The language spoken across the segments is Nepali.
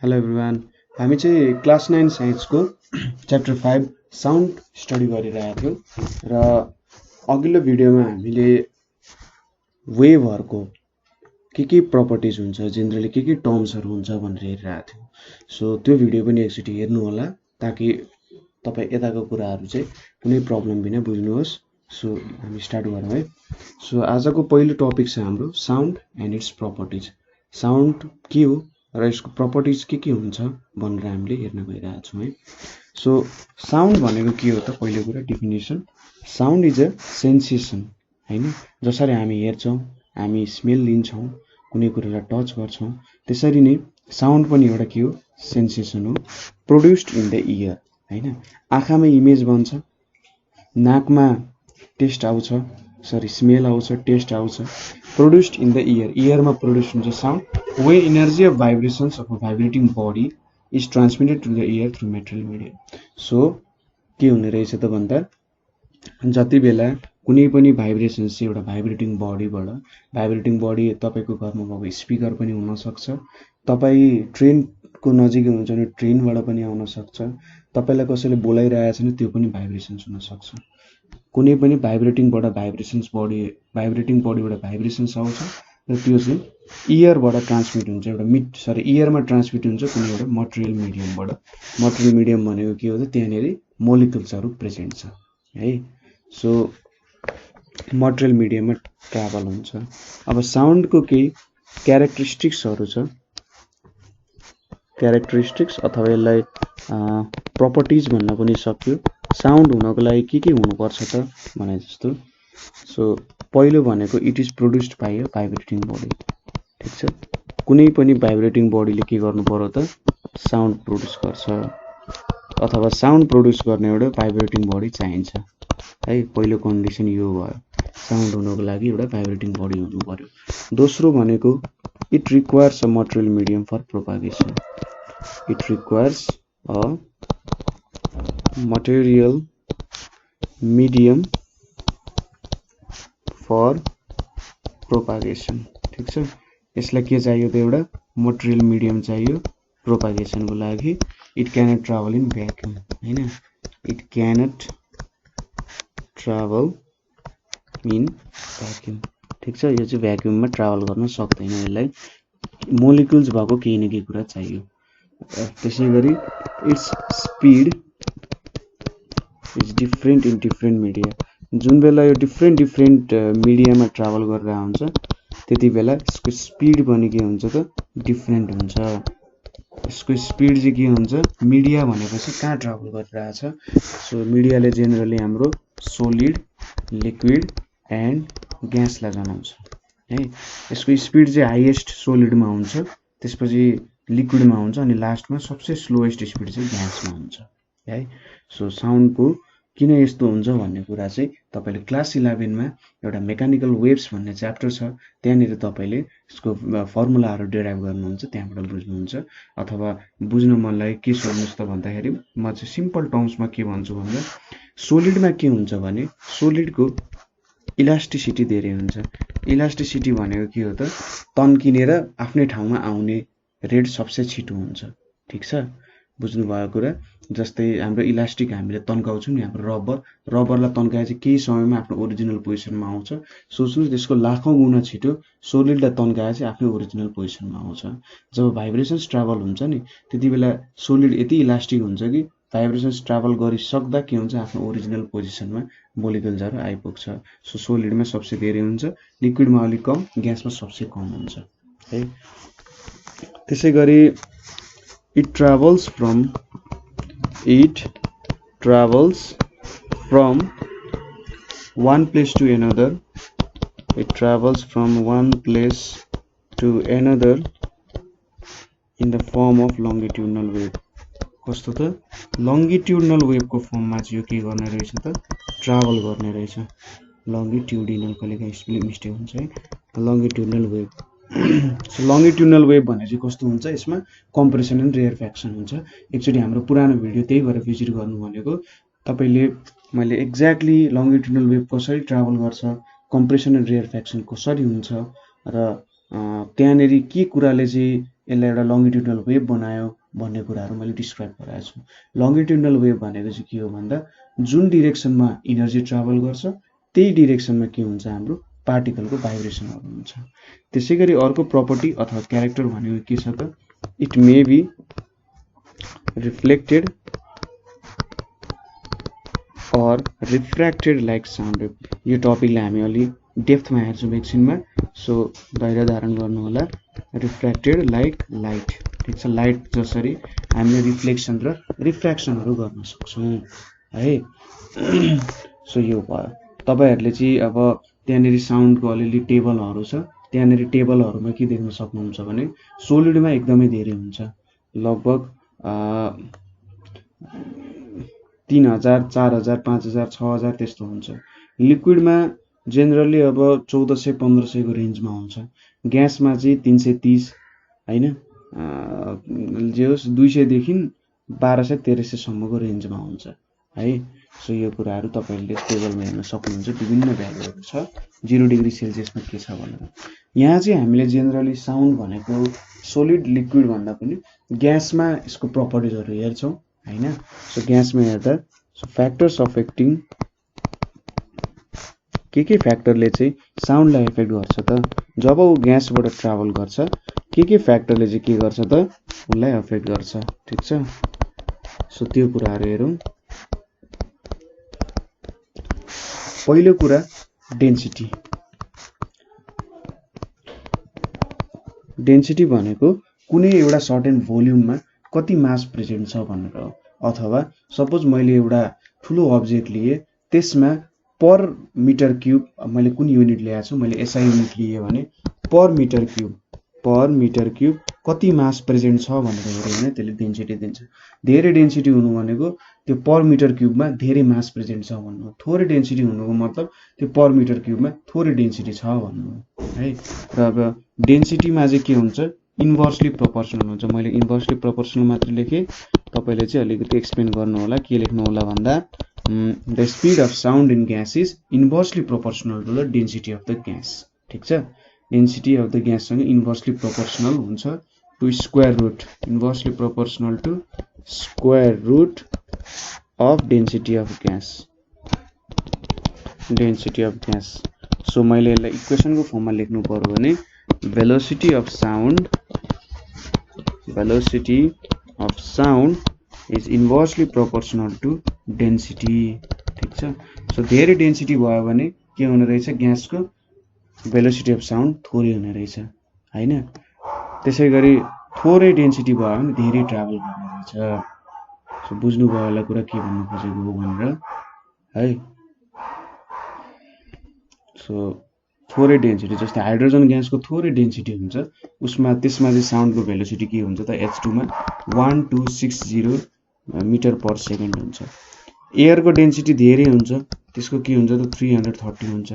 Hello everyone. हामी चाहिँ क्लास 9 साइन्सको च्याप्टर 5 साउन्ड स्टडी गरिरहेका थियौँ र अघिल्लो भिडियोमा हामीले वेभहरूको के प्रपर्टिज हुन्छ, जेनरली के टर्म्सहरू हुन्छ भनेर हेरिरहेका थियौँ। सो त्यो भिडियो पनि एकचोटि हेर्नु होला ताकि तपाईँ यताको कुराहरू चाहिँ कुनै प्रब्लम बिना बुझ्नुहोस्। सो हामी स्टार्ट गरौँ है। सो आजको पहिलो टपिक छ हाम्रो sound and it's properties. Sound के हो र यसको प्रपर्टिज के हुन्छ भनेर हामीले हेर्न गइरहेका छौँ है। सो साउन्ड भनेको के हो त? पहिलो कुरा definition, sound is a sensation हैन। जसरी हामी हेर्छौँ, हामी स्मेल लिन्छौँ, कुनै कुरालाई टच गर्छौँ, त्यसरी नै साउन्ड पनि एउटा के हो? सेन्सेसन हो, प्रोड्युस्ड इन द इयर हैन। आँखामा इमेज बन्छ, नाकमा टेस्ट आउँछ, स्मेल आउँछ, टेस्ट आउँछ, प्रोड्युस्ड इन द इयर, इयरमा प्रोड्युस हुन्छ sound. when energy of vibrations of a vibrating body is transmitted to the ear through material medium। so के हुने रहेछ त भन्दा जति बेला कुनै पनि भाइब्रेसन्स चाहिँ एउटा भाइब्रेटिङ बडीबाट, भाइब्रेटिङ बडी तपाईको घरमा भएको स्पिकर पनि हुन सक्छ, तपाई ट्रेनको नजिकै हुनुहुन्छ भने ट्रेनबाट पनि आउन सक्छ, तपाईलाई कसैले बोलाइरहेको छ भने त्यो पनि भाइब्रेसन्स हुन सक्छ। कुनै पनि भाइब्रेटिङबाट भाइब्रेटिङ बडीबाट भाइब्रेसन्स आउँछ र त्यो चाहिँ इयरबाट ट्रान्समिट हुन्छ, एउटा इयरमा ट्रान्समिट हुन्छ कुनै एउटा मटेरियल मिडियमबाट। मटेरियल मिडियम भनेको के हो त? त्यहाँनेरि मोलिकुल्सहरू प्रेजेन्ट छ है। सो मटेरियल मिडियममा ट्राभल हुन्छ। अब साउन्डको केही क्यारेक्टरिस्टिक्सहरू छ, क्यारेक्टरिस्टिक्स अथवा यसलाई प्रपर्टिज भन्न पनि सक्यो। साउन्ड हुनको लागि के हुनुपर्छ त भने जस्तो, सो पहिलो भनेको it is produced by a vibrating body. ठीक छ, कुनै पनि भाइब्रेटिङ बडीले के गर्नु पर्यो त? साउन्ड प्रोड्युस गर्छ, अथवा साउन्ड प्रोड्युस गर्ने एउटा भाइब्रेटिङ बडी चाहिन्छ है। पहिलो कन्डिसन यो भयो, साउन्ड हुनको लागि एउटा भाइब्रेटिङ बडी हुनु पर्यो। दोस्रो भनेको it requires a material medium for propagation. It requires a material medium for propagation. ठीक छ, यसलाई के चाहियो त? एउटा मटेरियल मिडियम चाहियो प्रोपागेसनको लागि। It cannot travel in vacuum हैन, it cannot travel in vacuum. ठीक छ, यो चाहिँ भ्याक्युममा ट्राभल गर्न सक्दैन, यसलाई मोलिकुल्स भएको केही न केही कुरा चाहियो। त्यसै गरी it's speed is different in different media. जुन बेला यो डिफरेन्ट मिडियामा ट्राभल गरेर हुन्छ त्यति बेला यसको स्पिड पनि के हुन्छ त? डिफरेन्ट हुन्छ। यसको स्पिड चाहिँ के हुन्छ? मिडिया भनेपछि कहाँ ट्राभल गरिरहेछ? सो मिडियाले जेनरली हाम्रो सोलिड, लिक्विड एन्ड ग्यासलाई जनाउँछ है। यसको स्पिड चाहिँ हाइएस्ट सोलिडमा हुन्छ, त्यसपछि लिक्विडमा हुन्छ, अनि लास्टमा सबसे स्लोएस्ट स्पिड चाहिँ ग्यासमा हुन्छ है। सो साउन्डको किन यस्तो हुन्छ भन्ने कुरा चाहिँ तपाईले क्लास 11 मा एउटा मेकानिकल वेव्स भन्ने च्याप्टर छ, त्यहाँनिर तपाईले यसको फर्मुलाहरू डेराइभ गर्नुहुन्छ, त्यहाँबाट बुझ्नुहुन्छ। अथवा बुझ्न मन लागे के सोध्नुहोस् त भन्दाखेरि म चाहिँ सिम्पल टर्म्समा के भन्छु भन्दा, सोलिडमा के हुन्छ भने सोलिडको इलास्टिसिटी धेरै हुन्छ। इलास्टिसिटी भनेको के हो त? तन्किनेर आफ्नै ठाउँमा आउने रेट सबसे छिटो हुन्छ। ठीक छ, बुझ्नुभयो कुरा? जस्तै हाम्रो इलास्टिक हामीले तन्काउँछौँ नि, हाम्रो रबरलाई तन्काए चाहिँ केही समयमा आफ्नो ओरिजिनल पोजिसनमा आउँछ। सोच्नुहोस् त्यसको लाखौँ गुणा छिटो सोलिडलाई तन्काए चाहिँ आफ्नो ओरिजिनल पोजिसनमा आउँछ। जब भाइब्रेसन्स ट्राभल हुन्छ नि त्यति बेला सोलिड यति इलास्टिक हुन्छ कि भाइब्रेसन्स ट्राभल गरिसक्दा के हुन्छ? आफ्नो ओरिजिनल पोजिसनमा मोलिकुल्सहरू आइपुग्छ। सो सोलिडमा सबसे धेरै हुन्छ, लिक्विडमा अलिक कम, ग्यासमा सबसे कम हुन्छ है। त्यसै गरी it travels from one place to another। it travels from one place to another in the form of longitudinal wave। कस्तो त? लङ्गिट्युडनल वेभको फर्ममा चाहिँ यो के गर्ने रहेछ त? ट्राभल गर्ने रहेछ। लङ्गिट्युडिनल कहिलेकाहीँ स्पेलिङ मिस्टेक हुन्छ है, longitudinal wave. So longitudinal wave भने चाहिँ कस्तो हुन्छ? यसमा कम्प्रेसन एन्ड रेयरफ्याक्सन हुन्छ। एकचोटि हाम्रो पुरानो भिडियो त्यही भएर भिजिट गर्नु भनेको, तपाईले मैले एक्ज्याक्टली लङ्गिट्युडनल वेभ कसरी ट्राभल गर्छ, कम्प्रेसन एन्ड रेयरफ्याक्सन कसरी हुन्छ र त्यहाँनेरि के कुराले चाहिँ यसलाई एउटा लङ्गिट्युडनल वेभ बनायो भन्ने कुराहरू मैले डिस्क्राइब गराएको छु। लङ्गिट्युडनल वेभ भनेको चाहिँ के हो भन्दा जुन डिरेक्सनमा इनर्जी ट्राभल गर्छ त्यही डिरेक्सनमा के हुन्छ हाम्रो पार्टिकलको भाइब्रेसनहरू हुन्छ। त्यसै गरी अर्को प्रपर्टी अथवा क्यारेक्टर भनेको के छ त इट मे बी रिफ्लेक्टेड और रिफ्र्याक्टेड लाइक साउन्ड वेभ। यो टपिकलाई हामी अलि डेप्थमा हेर्छौँ एकछिनमा, सो धैर्य धारण गर्नु होला। रिफ्र्याक्टेड लाइक लाइट, ठिक छ, लाइट जसरी हामीले रिफ्लेक्सन र रिफ्र्याक्सनहरू गर्न सक्छौँ है। सो यो भयो। तपाईहरूले चाहिँ अब त्यहाँनिर साउन्डको अलिअलि टेबलहरू छ, त्यहाँनिर टेबलहरूमा के देख्न सक्नुहुन्छ भने सोलिडमा एकदमै धेरै हुन्छ, लगभग 3000, 4000, 5000, 6000 त्यस्तो हुन्छ। लिक्विडमा जेनरली अब 1400-1500 को रेन्जमा हुन्छ। ग्यासमा चाहिँ 330 हैन, जे होस् 200 देखि 1200-1300 सम्मको रेन्जमा हुन्छ है। सो यो कुराहरू तपाईले टेबलमा हेर्न सक्नुहुन्छ, विभिन्न भ्यालुहरू छ 0 डिग्री सेल्सियसमा के छ भनेर। यहाँ चाहिँ हामीले जेनरली साउन्ड भनेको सोलिड लिक्विड भन्दा पनि ग्यासमा यसको प्रपर्टिजहरू हेर्छौँ हैन। सो ग्यासमा हेर्दा सो फ्याक्टर्स अफेक्टिङ के फ्याक्टरले चाहिँ साउन्डलाई एफेक्ट गर्छ त, जब ऊ ग्यासबाट ट्राभल गर्छ के फ्याक्टरले चाहिँ के गर्छ त उसलाई अफेक्ट गर्छ, ठिक छ। सो त्यो कुराहरू हेरौँ। पहिलो कुरा डेन्सिटी। डेन्सिटी भनेको कुनै एउटा सर्टेन भोल्युममा कति मास प्रेजेन्ट छ भनेर हो। अथवा सपोज मैले एउटा ठुलो अब्जेक्ट लिए, त्यसमा पर मिटर क्यूब, मैले कुन युनिट ल्याएको छु, मैले एसआई युनिट लिए भने पर मिटर क्यूब कति मास प्रेजेन्ट छ भनेर हेऱ्यो भने त्यसले डेन्सिटी दिन्छ। धेरै डेन्सिटी हुनु भनेको त्यो पर मिटर क्यूबमा धेरै मास प्रेजेन्ट छ भन्नु। थोरै डेन्सिटी हुनुको मतलब त्यो पर मिटर क्यूबमा थोरै डेन्सिटी छ भन्नु है। र अब डेन्सिटीमा चाहिँ के हुन्छ, इन्भर्सली प्रोपोर्सनल हुन्छ। मैले इन्भर्सली प्रोपोर्सनल मात्र लेखेँ, तपाईले चाहिँ अलिकति एक्सप्लेन गर्नु होला। के लेख्नु होला भन्दा the speed of sound in gas is inversely proportional to the density of the gas, ठिक छ। डेन्सिटी अफ द ग्याससँग इन्भर्सली प्रोपोर्सनल हुन्छ to square root, inversely proportional to square root of density of gas, density of gas. So मैले यसलाई इक्वेसनको फर्ममा लेख्नु पर्यो भने velocity of sound is inversely proportional to density, ठीक छ। सो धेरै डेन्सिटी भयो भने के हुने रहेछ, ग्यासको भेलोसिटी अफ साउन्ड थोरै हुने रहेछ हैन। त्यसै गरी थोरै डेन्सिटी भयो भने धेरै ट्राभल गर्ने रहेछ। सो बुझ्नु भयो होला कुरा के भन्नु खोजेको हो भनेर है। सो थोरै डेन्सिटी, जस्तै हाइड्रोजन ग्यासको थोरै डेन्सिटी हुन्छ, उसमा त्यसमा चाहिँ साउन्डको भेलोसिटी के हुन्छ त H2 मा 1260 मिटर पर सेकेन्ड हुन्छ। एयरको डेन्सिटी धेरै हुन्छ, त्यसको के हुन्छ त 330 हुन्छ।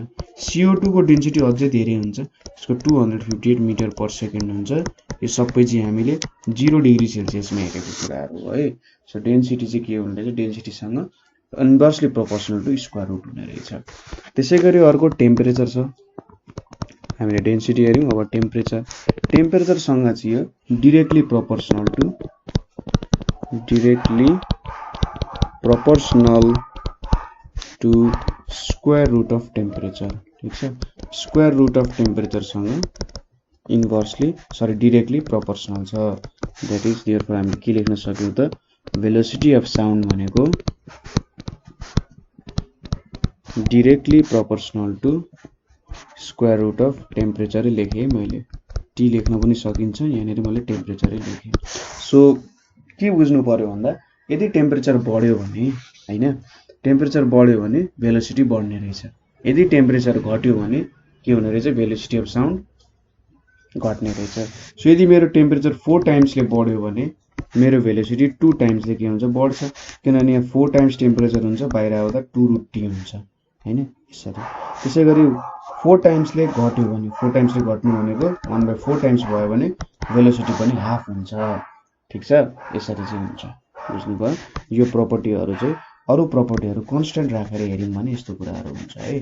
CO2 को डेन्सिटी अझै धेरै हुन्छ, त्यसको 258 मिटर पर सेकेन्ड हुन्छ। यो सबै चाहिँ हामीले 0 डिग्री सेल्सियसमा हेरेको कुराहरू हो है। सो डेन्सिटी चाहिँ के हुने रहेछ, डेन्सिटीसँग inversely proportional to square root हुने रहेछ। त्यसै गरी अर्को टेम्परेचर छ। हामीले डेन्सिटी हेऱ्यौँ, अब टेम्परेचरसँग चाहिँ यो directly proportional to square root of temperature, ठिक छ। स्क्वायर रुट अफ टेम्परेचरसँग डिरेक्टली प्रोपोर्सनल छ। द्याट इज देयरफोर हामीले के लेख्न सक्यौँ त, भेलोसिटी अफ साउन्ड भनेको directly proportional to square root of टेम्परेचरै लेखेँ मैले। टी लेख्न पनि सकिन्छ, यहाँनिर मैले टेम्परेचरै लेखेँ। सो के बुझ्नु पर्यो भन्दा यदि टेम्परेचर बढ्यो भने हैन, टेम्परेचर बढ्यो भने भेलोसिटी बढ्ने रहेछ। यदि टेम्परेचर घट्यो भने के हुने रहेछ, भेलोसिटी अफ साउन्ड घट्ने रहेछ। सो यदि मेरो टेम्परेचर 4 टाइम्सले बढ्यो भने मेरो भेलोसिटी 2 टाइम्सले के हुन्छ, बढ्छ। किनभने यहाँ 4 टाइम्स टेम्परेचर हुन्छ, बाहिर आउँदा 2√T हुन्छ हैन यसरी। त्यसै गरी 4 टाइम्सले घट्यो भने, 4 टाइम्सले घट्नु भनेको 1/4 टाइम्स भयो भने भेलोसिटी पनि हाफ हुन्छ, ठिक छ। यसरी चाहिँ हुन्छ, बुझ्नुभयो। यो प्रपर्टीहरू चाहिँ अरू प्रपर्टीहरू कन्स्टेन्ट राखेर हेऱ्यौँ भने यस्तो कुराहरू हुन्छ है।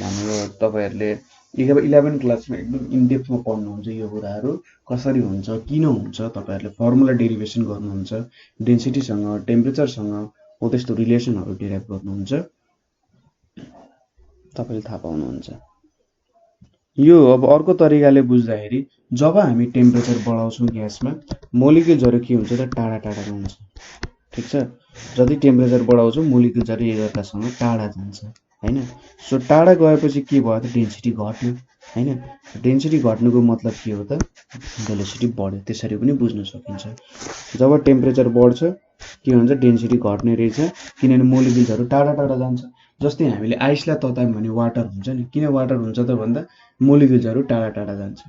भनेको तपाईँहरूले 11 क्लासमा एकदम इनडेप्थमा पढ्नुहुन्छ यो कुराहरू कसरी हुन्छ, किन हुन्छ, तपाईँहरूले फर्मुला डेरिभेसन गर्नुहुन्छ, डेन्सिटीसँग टेम्परेचरसँग हो त्यस्तो रिलेसनहरू डिराइभ गर्नुहुन्छ, तपाईँले थाहा पाउनुहुन्छ। यो अब अर्को तरिकाले बुझ्दाखेरि जब हामी टेम्परेचर बढाउँछौँ ग्यासमा मोलिक्युल्सहरू के हुन्छ त टाढा टाढा जान्छ, ठिक छ। जति टेम्परेचर बढाउँछौँ मोलिक्युल्सहरू एकअर्कासँग टाढा जान्छ हैन। सो टाढा गएपछि के भयो त डेन्सिटी घट्यो हैन। डेन्सिटी घट्नुको मतलब के हो त भेलोसिटी बढ्यो, त्यसरी पनि बुझ्न सकिन्छ। जब टेम्परेचर बढ्छ के हुन्छ डेन्सिटी घट्ने रहेछ, किनभने मोलिक्युल्सहरू टाढा टाढा जान्छ। जस्तै हामीले आइसलाई ततायौँ भने वाटर हुन्छ नि, किन वाटर हुन्छ त भन्दा मोलिक्युल्सहरू टाढा टाढा जान्छ।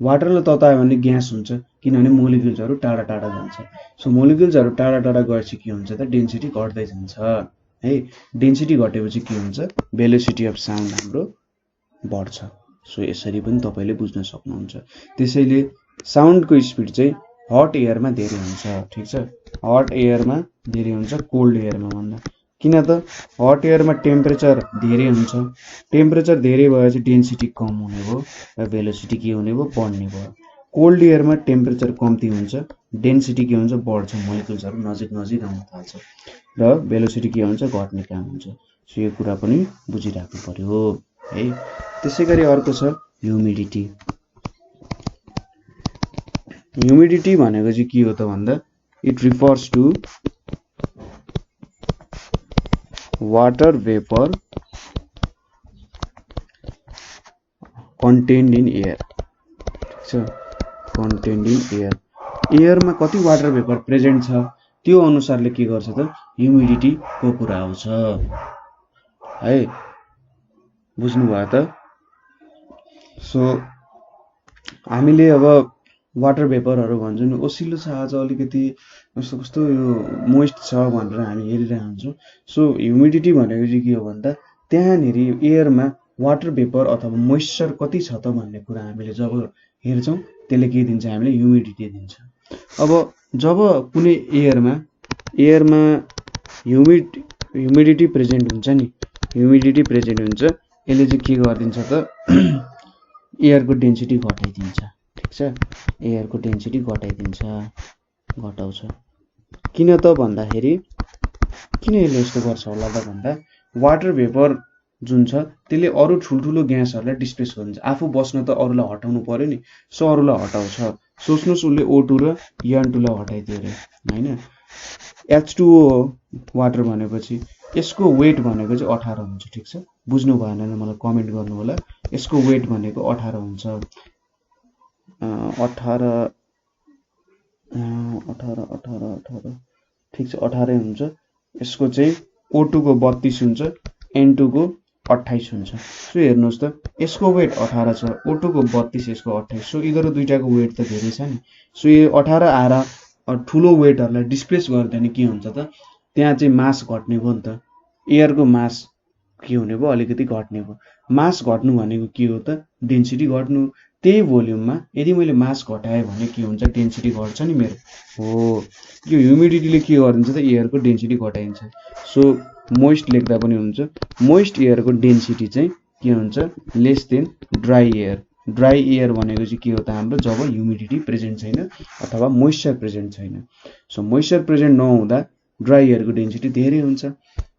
वाटरलाई ततायो भने ग्यास हुन्छ, किनभने मोलिक्युल्सहरू टाढा टाढा जान्छ। सो मोलिक्युल्सहरू टाढा टाढा गएपछि के हुन्छ त डेन्सिटी घट्दै जान्छ है। डेन्सिटी घटेपछि के हुन्छ भेलोसिटी अफ साउन्ड हाम्रो बढ्छ। सो यसरी पनि तपाईँले बुझ्न सक्नुहुन्छ। त्यसैले साउन्डको स्पिड चाहिँ हट एयरमा धेरै हुन्छ, ठिक छ। हट एयरमा धेरै हुन्छ कोल्ड एयरमा भन्दा, किन त हट एयरमा टेम्परेचर धेरै हुन्छ, टेम्परेचर धेरै भएपछि डेन्सिटी कम हुने भयो र भेलोसिटी के हुने भयो बढ्ने भयो। कोल्ड एयरमा टेम्परेचर कम्ती हुन्छ, डेन्सिटी के हुन्छ बढ्छ, मोलिक्युल्सहरू नजिक नजिक आउन थाल्छ र भेलोसिटी के हुन्छ घट्ने काम हुन्छ। सो यो कुरा पनि बुझिराख्नु पर्यो है। त्यसै गरी अर्को छ ह्युमिडिटी। ह्युमिडिटी भनेको चाहिँ के हो त भन्दा it refers to water vapour contained in air, ठिक छ। कन्टेन्ड इन एयर, एयरमा कति वाटर वेपर प्रेजेन्ट छ त्यो अनुसारले के गर्छ त ह्युमिडिटीको कुरा आउँछ है। बुझ्नुभयो त। सो हामीले अब वाटर भेपरहरू भन्छौँ नि ओसिलो छ आज अलिकति कस्तो कस्तो यो मोइस्ट छ भनेर हामी हेरिरहेको हुन्छौँ। सो ह्युमिडिटी भनेको चाहिँ के हो भन्दा त्यहाँनिर एयरमा वाटर भेपर अथवा मोइस्चर कति छ त भन्ने कुरा हामीले जब हेर्छौँ त्यसले के दिन्छ हामीले ह्युमिडिटी दिन्छ। अब जब कुनै एयरमा ह्युमिडिटी प्रेजेन्ट हुन्छ नि, ह्युमिडिटी प्रेजेन्ट हुन्छ यसले चाहिँ के गरिदिन्छ त एयरको डेन्सिटी घटाइदिन्छ, ठिक छ। एयरको डेन्सिटी घटाउँछ। किन त भन्दाखेरि किन यसले यस्तो गर्छ होला त भन्दा वाटर भेपर जुन छ त्यसले अरू ठुल्ठुलो ग्यासहरूलाई डिस्प्लेस गरिदिन्छ। आफू बस्न त अरूलाई हटाउनु पर्यो नि, सो अरूलाई हटाउँछ। सोच्नुहोस् उसले O2 र N2 लाई हटाइदियो अरे होइन। H2O हो वाटर भनेपछि यसको वेट भनेको चाहिँ 18 हुन्छ, ठिक छ। बुझ्नु भएन भने मलाई कमेन्ट गर्नु होला। यसको वेट भनेको 18 हुन्छ। 18 ठिक छ 18 हुन्छ। यसको चाहिँ O2 को 32 हुन्छ, N2 को 28 हुन्छ। सो हेर्नुहोस् त यसको वेट 18 छ, O2 को 32, यसको 28। सो यिनीहरू दुईटाको वेट त धेरै छ नि। सो यो 18 आएर ठुलो वेटहरूलाई डिस्प्लेस गर्दा नि के हुन्छ त त्यहाँ चाहिँ मास घट्ने भयो नि त। एयरको मास के हुने भयो अलिकति घट्ने भयो। मास घट्नु भनेको के हो त डेन्सिटी घट्नु। त्यही भोल्युममा यदि मैले मास घटाएँ भने के हुन्छ डेन्सिटी घट्छ नि मेरो हो। यो ह्युमिडिटीले के गरिदिन्छ त एयरको डेन्सिटी घटाइन्छ। सो मोइस्ट लेख्दा पनि हुन्छ मोइस्ट एयरको डेन्सिटी चाहिँ के हुन्छ less than dry air. Dry air भनेको चाहिँ के हो त हाम्रो जब ह्युमिडिटी प्रेजेन्ट छैन अथवा मोइस्चर प्रेजेन्ट छैन। सो मोइस्चर प्रेजेन्ट नहुँदा ड्राई एयरको डेन्सिटी धेरै हुन्छ।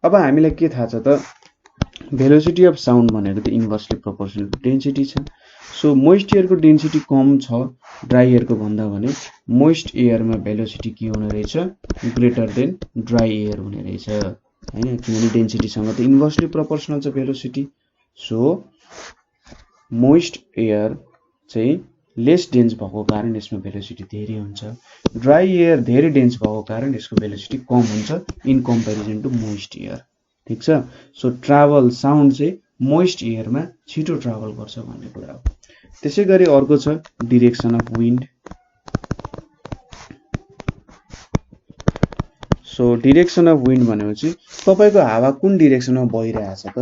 अब हामीलाई के थाहा छ त भेलोसिटी अफ साउन्ड भनेको त इन्भर्सली प्रोपोर्सनल डेन्सिटी छ। सो मोइस्ट एयरको डेन्सिटी कम छ ड्राई एयरको भन्दा भने मोइस्ट एयरमा भेलोसिटी के हुने रहेछ ग्रेटर देन ड्राई एयर हुने रहेछ हैन, किनभने डेन्सिटीसँग त इन्भर्सली प्रोपोर्सनल छ भेलोसिटी। सो मोइस्ट एयर चाहिँ लेस डेन्स भएको कारण यसमा भेलोसिटी धेरै हुन्छ। ड्राई एयर धेरै डेन्स भएको कारण यसको भेलोसिटी कम हुन्छ in comparison to moist air, ठिक छ। सो ट्राभल साउन्ड चाहिँ मोइस्ट एयरमा छिटो ट्राभल गर्छ भन्ने कुरा हो। त्यसै गरी अर्को छ direction of wind. So direction of wind भनेपछि तपाईको हावा कुन डिरेक्सनमा बहिरहेछ त,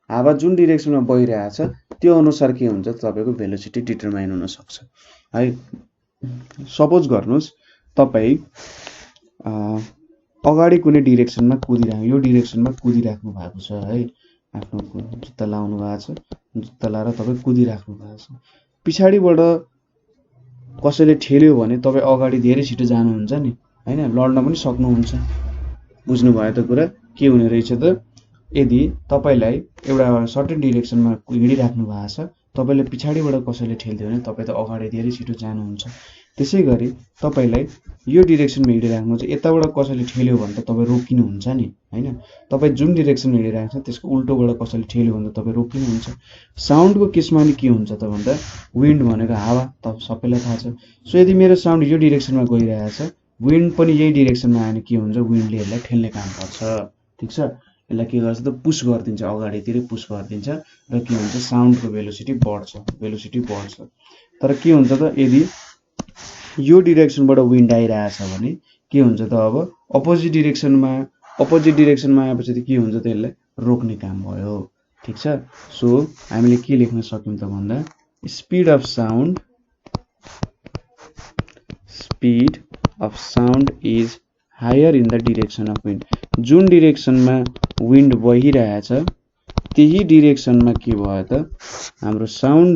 हावा जुन डिरेक्सनमा बहिरहेछ त्यो अनुसार के हुन्छ तपाईको भेलोसिटी डिटरमाइन हुन सक्छ है। सपोज गर्नुस् तपाई अगाडि कुनै डिरेक्सनमा कुदिराख्नु, यो डिरेक्सनमा कुदिराख्नु भएको छ है, आफ्नो जुत्ता लाउनु भएको छ, जुत्ता लाएर तपाईँ कुदिराख्नु भएको छ। पछाडिबाट कसैले ठेल्यो भने तपाईँ अगाडि धेरै छिटो जानुहुन्छ नि हैन, लड्न पनि सक्नुहुन्छ। बुझ्नुभयो त कुरा के हुने रहेछ त, यदि तपाईलाई एउटा सर्टेन डिरेक्सनमा हिँडिराख्नु भएको छ, तपाईले पछाडिबाट कसैले ठेल्दियो भने तपाईँ त अगाडि धेरै छिटो जानुहुन्छ। त्यसैगरी तपाईलाई यो डिरेक्सनमा हिँडिराख्नु छ, यताबाट कसैले ठेल्यो भने त तपाईँ रोकिनुहुन्छ नि हैन। तपाईँ जुन डिरेक्सनमा हिँडिरहेको छ त्यसको उल्टोबाट कसैले ठेल्यो भने त तपाईँ रोकिनुहुन्छ। साउन्डको केसमा नि के हुन्छ त भन्दा विन्ड भनेको हावा त सबैलाई थाहा छ। सो यदि मेरो साउन्ड यो डिरेक्सनमा गइरहेको छ, विन्ड पनि यही डिरेक्सनमा आयो भने के हुन्छ, विन्डले यसलाई ठेल्ने काम गर्छ। ठीक छ, यसलाई के गर्छ त पुस गरिदिन्छ, अगाडितिर पुस गरिदिन्छ र के हुन्छ साउन्डको भेलोसिटी बढ्छ। तर के हुन्छ त यदि यो डिरेक्सनबाट विन्ड आइरहेछ भने के हुन्छ त, अब अपोजिट डिरेक्सनमा आएपछि त के हुन्छ त यसलाई रोक्ने काम भयो। ठीक छ, सो हामीले के लेख्न सक्यौं त भन्दा speed of sound is higher in the direction of wind. जुन डिरेक्सनमा विन्ड बहिरहेछ त्यही डिरेक्सनमा के भयो त हाम्रो साउन्ड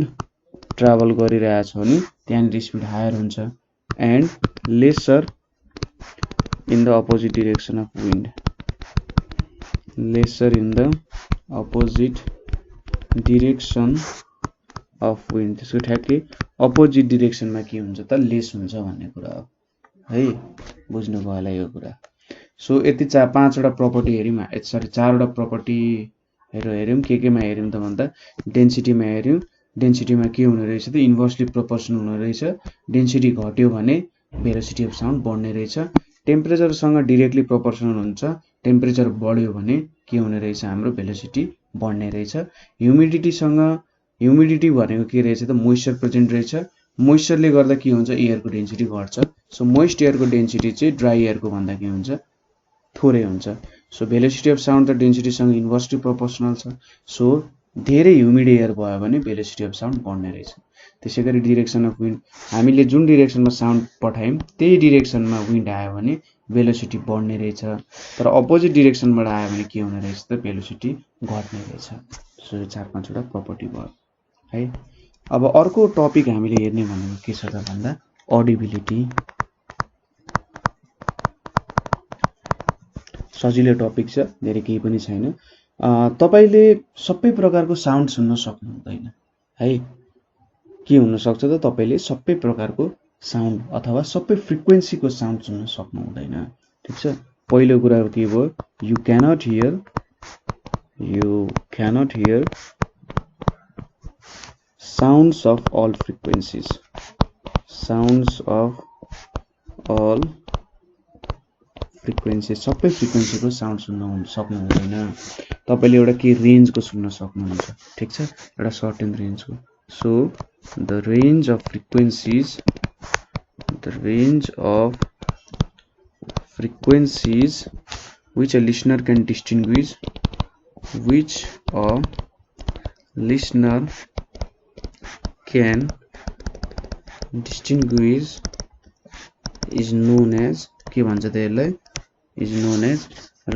ट्राभल गरिरहेछ भने त्यहाँनिर स्पिड हायर हुन्छ, and lesser in the opposite direction of wind. त्यसको ठ्याक्कै अपोजिट डिरेक्सनमा के हुन्छ त लेस हुन्छ भन्ने कुरा हो है। बुझ्नुभयो होला यो कुरा। सो यति 5वटा प्रपर्टी हेर्यौं, चारवटा प्रपर्टी हेर्यौं। केमा हेर्यौं त भन्दा डेन्सिटीमा हेर्यौं। डेन्सिटीमा के हुने रहेछ त इन्भर्सली प्रोपोर्सनल हुने रहेछ। डेन्सिटी घट्यो भने भेलोसिटी अफ साउन्ड बढ्ने रहेछ। टेम्परेचरसँग डाइरेक्टली प्रोपोर्सनल हुन्छ, टेम्परेचर बढ्यो भने के हुने रहेछ हाम्रो भेलोसिटी बढ्ने रहेछ। ह्युमिडिटी भनेको के रहेछ त मोइस्चर प्रेजेन्ट रहेछ। मोइस्चरले गर्दा के हुन्छ एयरको डेन्सिटी घट्छ। सो मोइस्ट एयरको डेन्सिटी चाहिँ ड्राई एयरको भन्दा के हुन्छ थोरै हुन्छ। सो भेलोसिटी अफ साउन्ड त डेन्सिटीसँग इन्भर्सली प्रोपोर्सनल छ। सो धेरै ह्युमिड एयर भयो भने भेलोसिटी अफ साउन्ड बढ्ने रहेछ। त्यसैगरी डिरेक्सन अफ विन्ड, हामीले जुन डिरेक्सनमा साउन्ड पठायौं त्यही डिरेक्सनमा विन्ड आयो भने भेलोसिटी बढ्ने रहेछ। तर अपोजिट डिरेक्सनबाट आयो भने के हुने रहेछ त भेलोसिटी घट्ने रहेछ। सो यो 4-5वटा प्रपर्टी भयो है। अब अर्को टपिक हामीले हेर्ने भनेको के छ त भन्दा अडिबिलिटी। सजिलो टपिक छ, धेरै केही पनि छैन। तपाईले सबै प्रकारको साउन्ड सुन्न सक्नु हुँदैन है। के हुन सक्छ त तपाईले सबै प्रकारको साउन्ड अथवा सबै फ्रिक्वेन्सीको साउन्ड सुन्न सक्नु हुँदैन। ठीक छ, पहिलो कुरा के भयो, you cannot hear sounds of all frequencies. सबै फ्रिक्वेन्सीको साउन्ड सुन्न सक्नु हुँदैन। तपाईले एउटा के रेन्जको सुन्न सक्नुहुन्छ। ठीक छ, एउटा सर्टेन रेन्जको। So the range of frequencies which a listener can distinguish is known as के भन्छ त यसलाई, is known as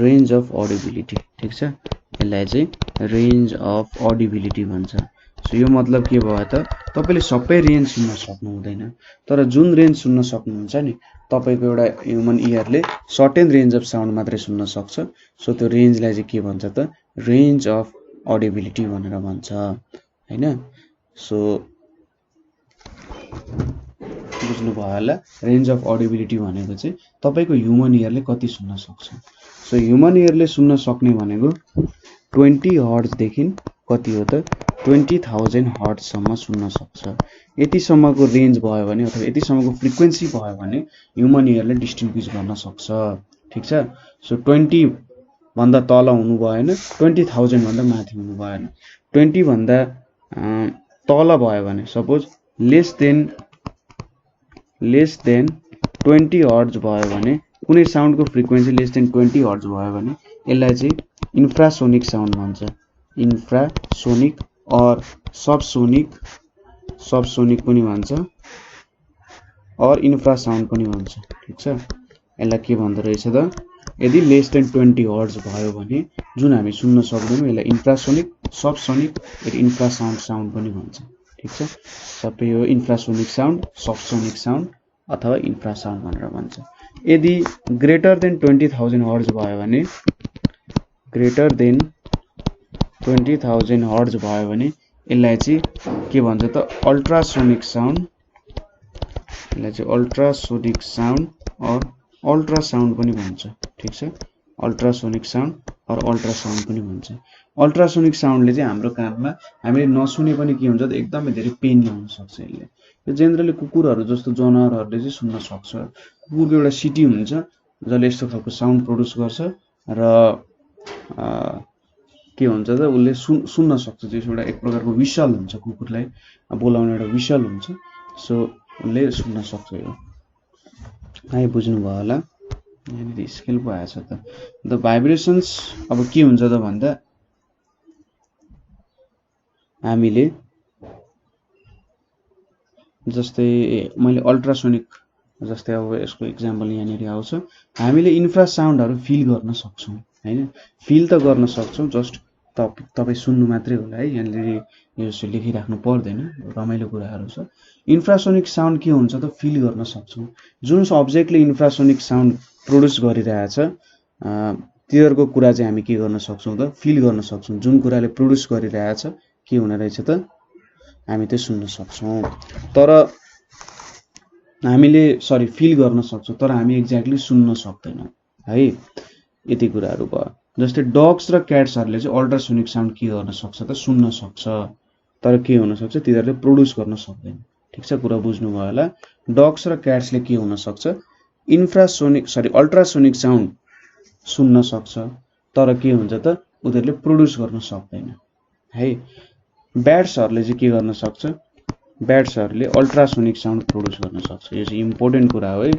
range of audibility। ठीक छ, यसलाई चाहिँ रेन्ज अफ अडिबिलिटी भन्छ। सो यो मतलब के भयो त तपाईले सबै रेन्ज सुन्न सक्नु हुँदैन, तर जुन रेन्ज सुन्न सक्नुहुन्छ नि तपाईको एउटा ह्युमन इयरले सर्टेन रेन्ज अफ साउन्ड मात्रै सुन्न सक्छ। सो त्यो रेन्जलाई चाहिँ के भन्छ त रेन्ज अफ अडिबिलिटी भनेर भन्छ हैन। सो बुझ्नुभयो होला, रेन्ज अफ अडिबिलिटी भनेको चाहिँ तपाईको ह्युमन इयरले कति सुन्न सक्छ। सो ह्युमन इयरले सुन्न सक्ने भनेको 20 हर्ट्ज देखि कति हो त 20,000 हर्ट्जसम्म सुन्न सक्छ। यतिसम्मको रेन्ज भयो भने अथवा यतिसम्मको फ्रिक्वेन्सी भयो भने ह्युमन इयरले डिस्टिङ्ग्विस गर्न सक्छ। ठीक छ, सो 20 भन्दा तल हुनु भएन, 20,000 भन्दा माथि हुनु भएन। 20 भन्दा तल भयो भने सपोज लेस देन 20 हर्ट्ज भयो भने कुनै साउन्डको फ्रिक्वेन्सी लेस देन 20 हर्ट्ज भयो भने यसलाई चाहिँ इन्फ्रासोनिक साउन्ड भन्छ। इन्फ्रासोनिक और सबसोनिक पनि भन्छ और इन्फ्रासाउन्ड पनि भन्छ। ठीक छ, यसलाई के भन्दो रहेछ त यदि लेस देन 20 हर्ट्ज भयो भने जुन हामी सुन्न सक्दैनौँ यसलाई इन्फ्रासोनिक, सबसोनिक र इन्फ्रासाउन्ड साउन्ड पनि भन्छ। ठीक छ, सबै यो इन्फ्रासोनिक साउन्ड, सबसोनिक साउन्ड अथवा इन्फ्रासाउन्ड भनेर भन्छ। यदि ग्रेटर देन 20,000 हर्ट्ज भयो भने, ग्रेटर देन 20,000 हर्ट्ज भयो भने यसलाई चाहिँ के भन्छ त अल्ट्रासोनिक साउन्ड, यसलाई चाहिँ अल्ट्रासोनिक साउन्ड और अल्ट्रासाउन्ड पनि भन्छ। ठीक छ, अल्ट्रासोनिक साउन्ड और अल्ट्रासाउन्ड पनि भन्छ। अल्ट्रासोनिक साउन्डले चाहिँ हाम्रो कानमा हामीले नसुने पनि के हुन्छ त एकदमै धेरै पेन ल्याउन सक्छ। यसले यो जेनरली कुकुरहरू जस्तो जनावरहरूले चाहिँ सुन्न सक्छ। कुकुरको एउटा सिटी हुन्छ जसले यस्तो खालको साउन्ड प्रोड्युस गर्छ र के हुन्छ त उसले सुन्न सक्छ। त्यो एउटा एक प्रकारको विसल हुन्छ, कुकुरलाई बोलाउने एउटा विसल हुन्छ, सो उसले सुन्न सक्छ। यो है बुझ्नुभयो होला। यहाँनिर स्केल पो आएछ त। द भाइब्रेसन्स अब के हुन्छ त भन्दा हामीले जस्तै मैले अल्ट्रासोनिक जस्तै अब यसको इक्जाम्पल यहाँनिर आउँछ। हामीले इन्फ्रासाउन्डहरू फिल गर्न सक्छौँ हैन, फिल त गर्न सक्छौँ, जस्ट तपाईँ सुन्नु मात्रै होला है। यहाँनिर यो लेखिराख्नु पर्दैन, रमाइलो कुराहरू छ। इन्फ्रासोनिक साउन्ड के हुन्छ त फिल गर्न सक्छौँ। जुन अब्जेक्टले इन्फ्रासोनिक साउन्ड प्रोड्युस गरिरहेछ तिनीहरूको कुरा चाहिँ हामी के गर्न सक्छौँ त फिल गर्न सक्छौँ। जुन कुराले प्रोड्युस गरिरहेछ के हुने रहेछ त हामी त्यो सुन्न सक्छौँ, तर हामीले फिल गर्न सक्छौँ, तर हामी एक्ज्याक्टली सुन्न सक्दैनौँ है। यति कुराहरू भयो। जस्तै डग्स र क्याट्सहरूले चाहिँ अल्ट्रासोनिक साउन्ड के गर्न सक्छ त सुन्न सक्छ, तर के हुन सक्छ तिनीहरूले प्रोड्युस गर्न सक्दैन। ठीक छ, कुरा बुझ्नुभयो होला। डग्स र क्याट्सले के हुन सक्छ अल्ट्रासोनिक साउन्ड सुन्न सक्छ, तर के हुन्छ त उनीहरूले प्रोड्युस गर्न सक्दैन है। ब्याट्सहरूले चाहिँ के गर्न सक्छ, ब्याट्सहरूले अल्ट्रासोनिक साउन्ड प्रोड्युस गर्न सक्छ। यो चाहिँ इम्पोर्टेन्ट कुरा हो है।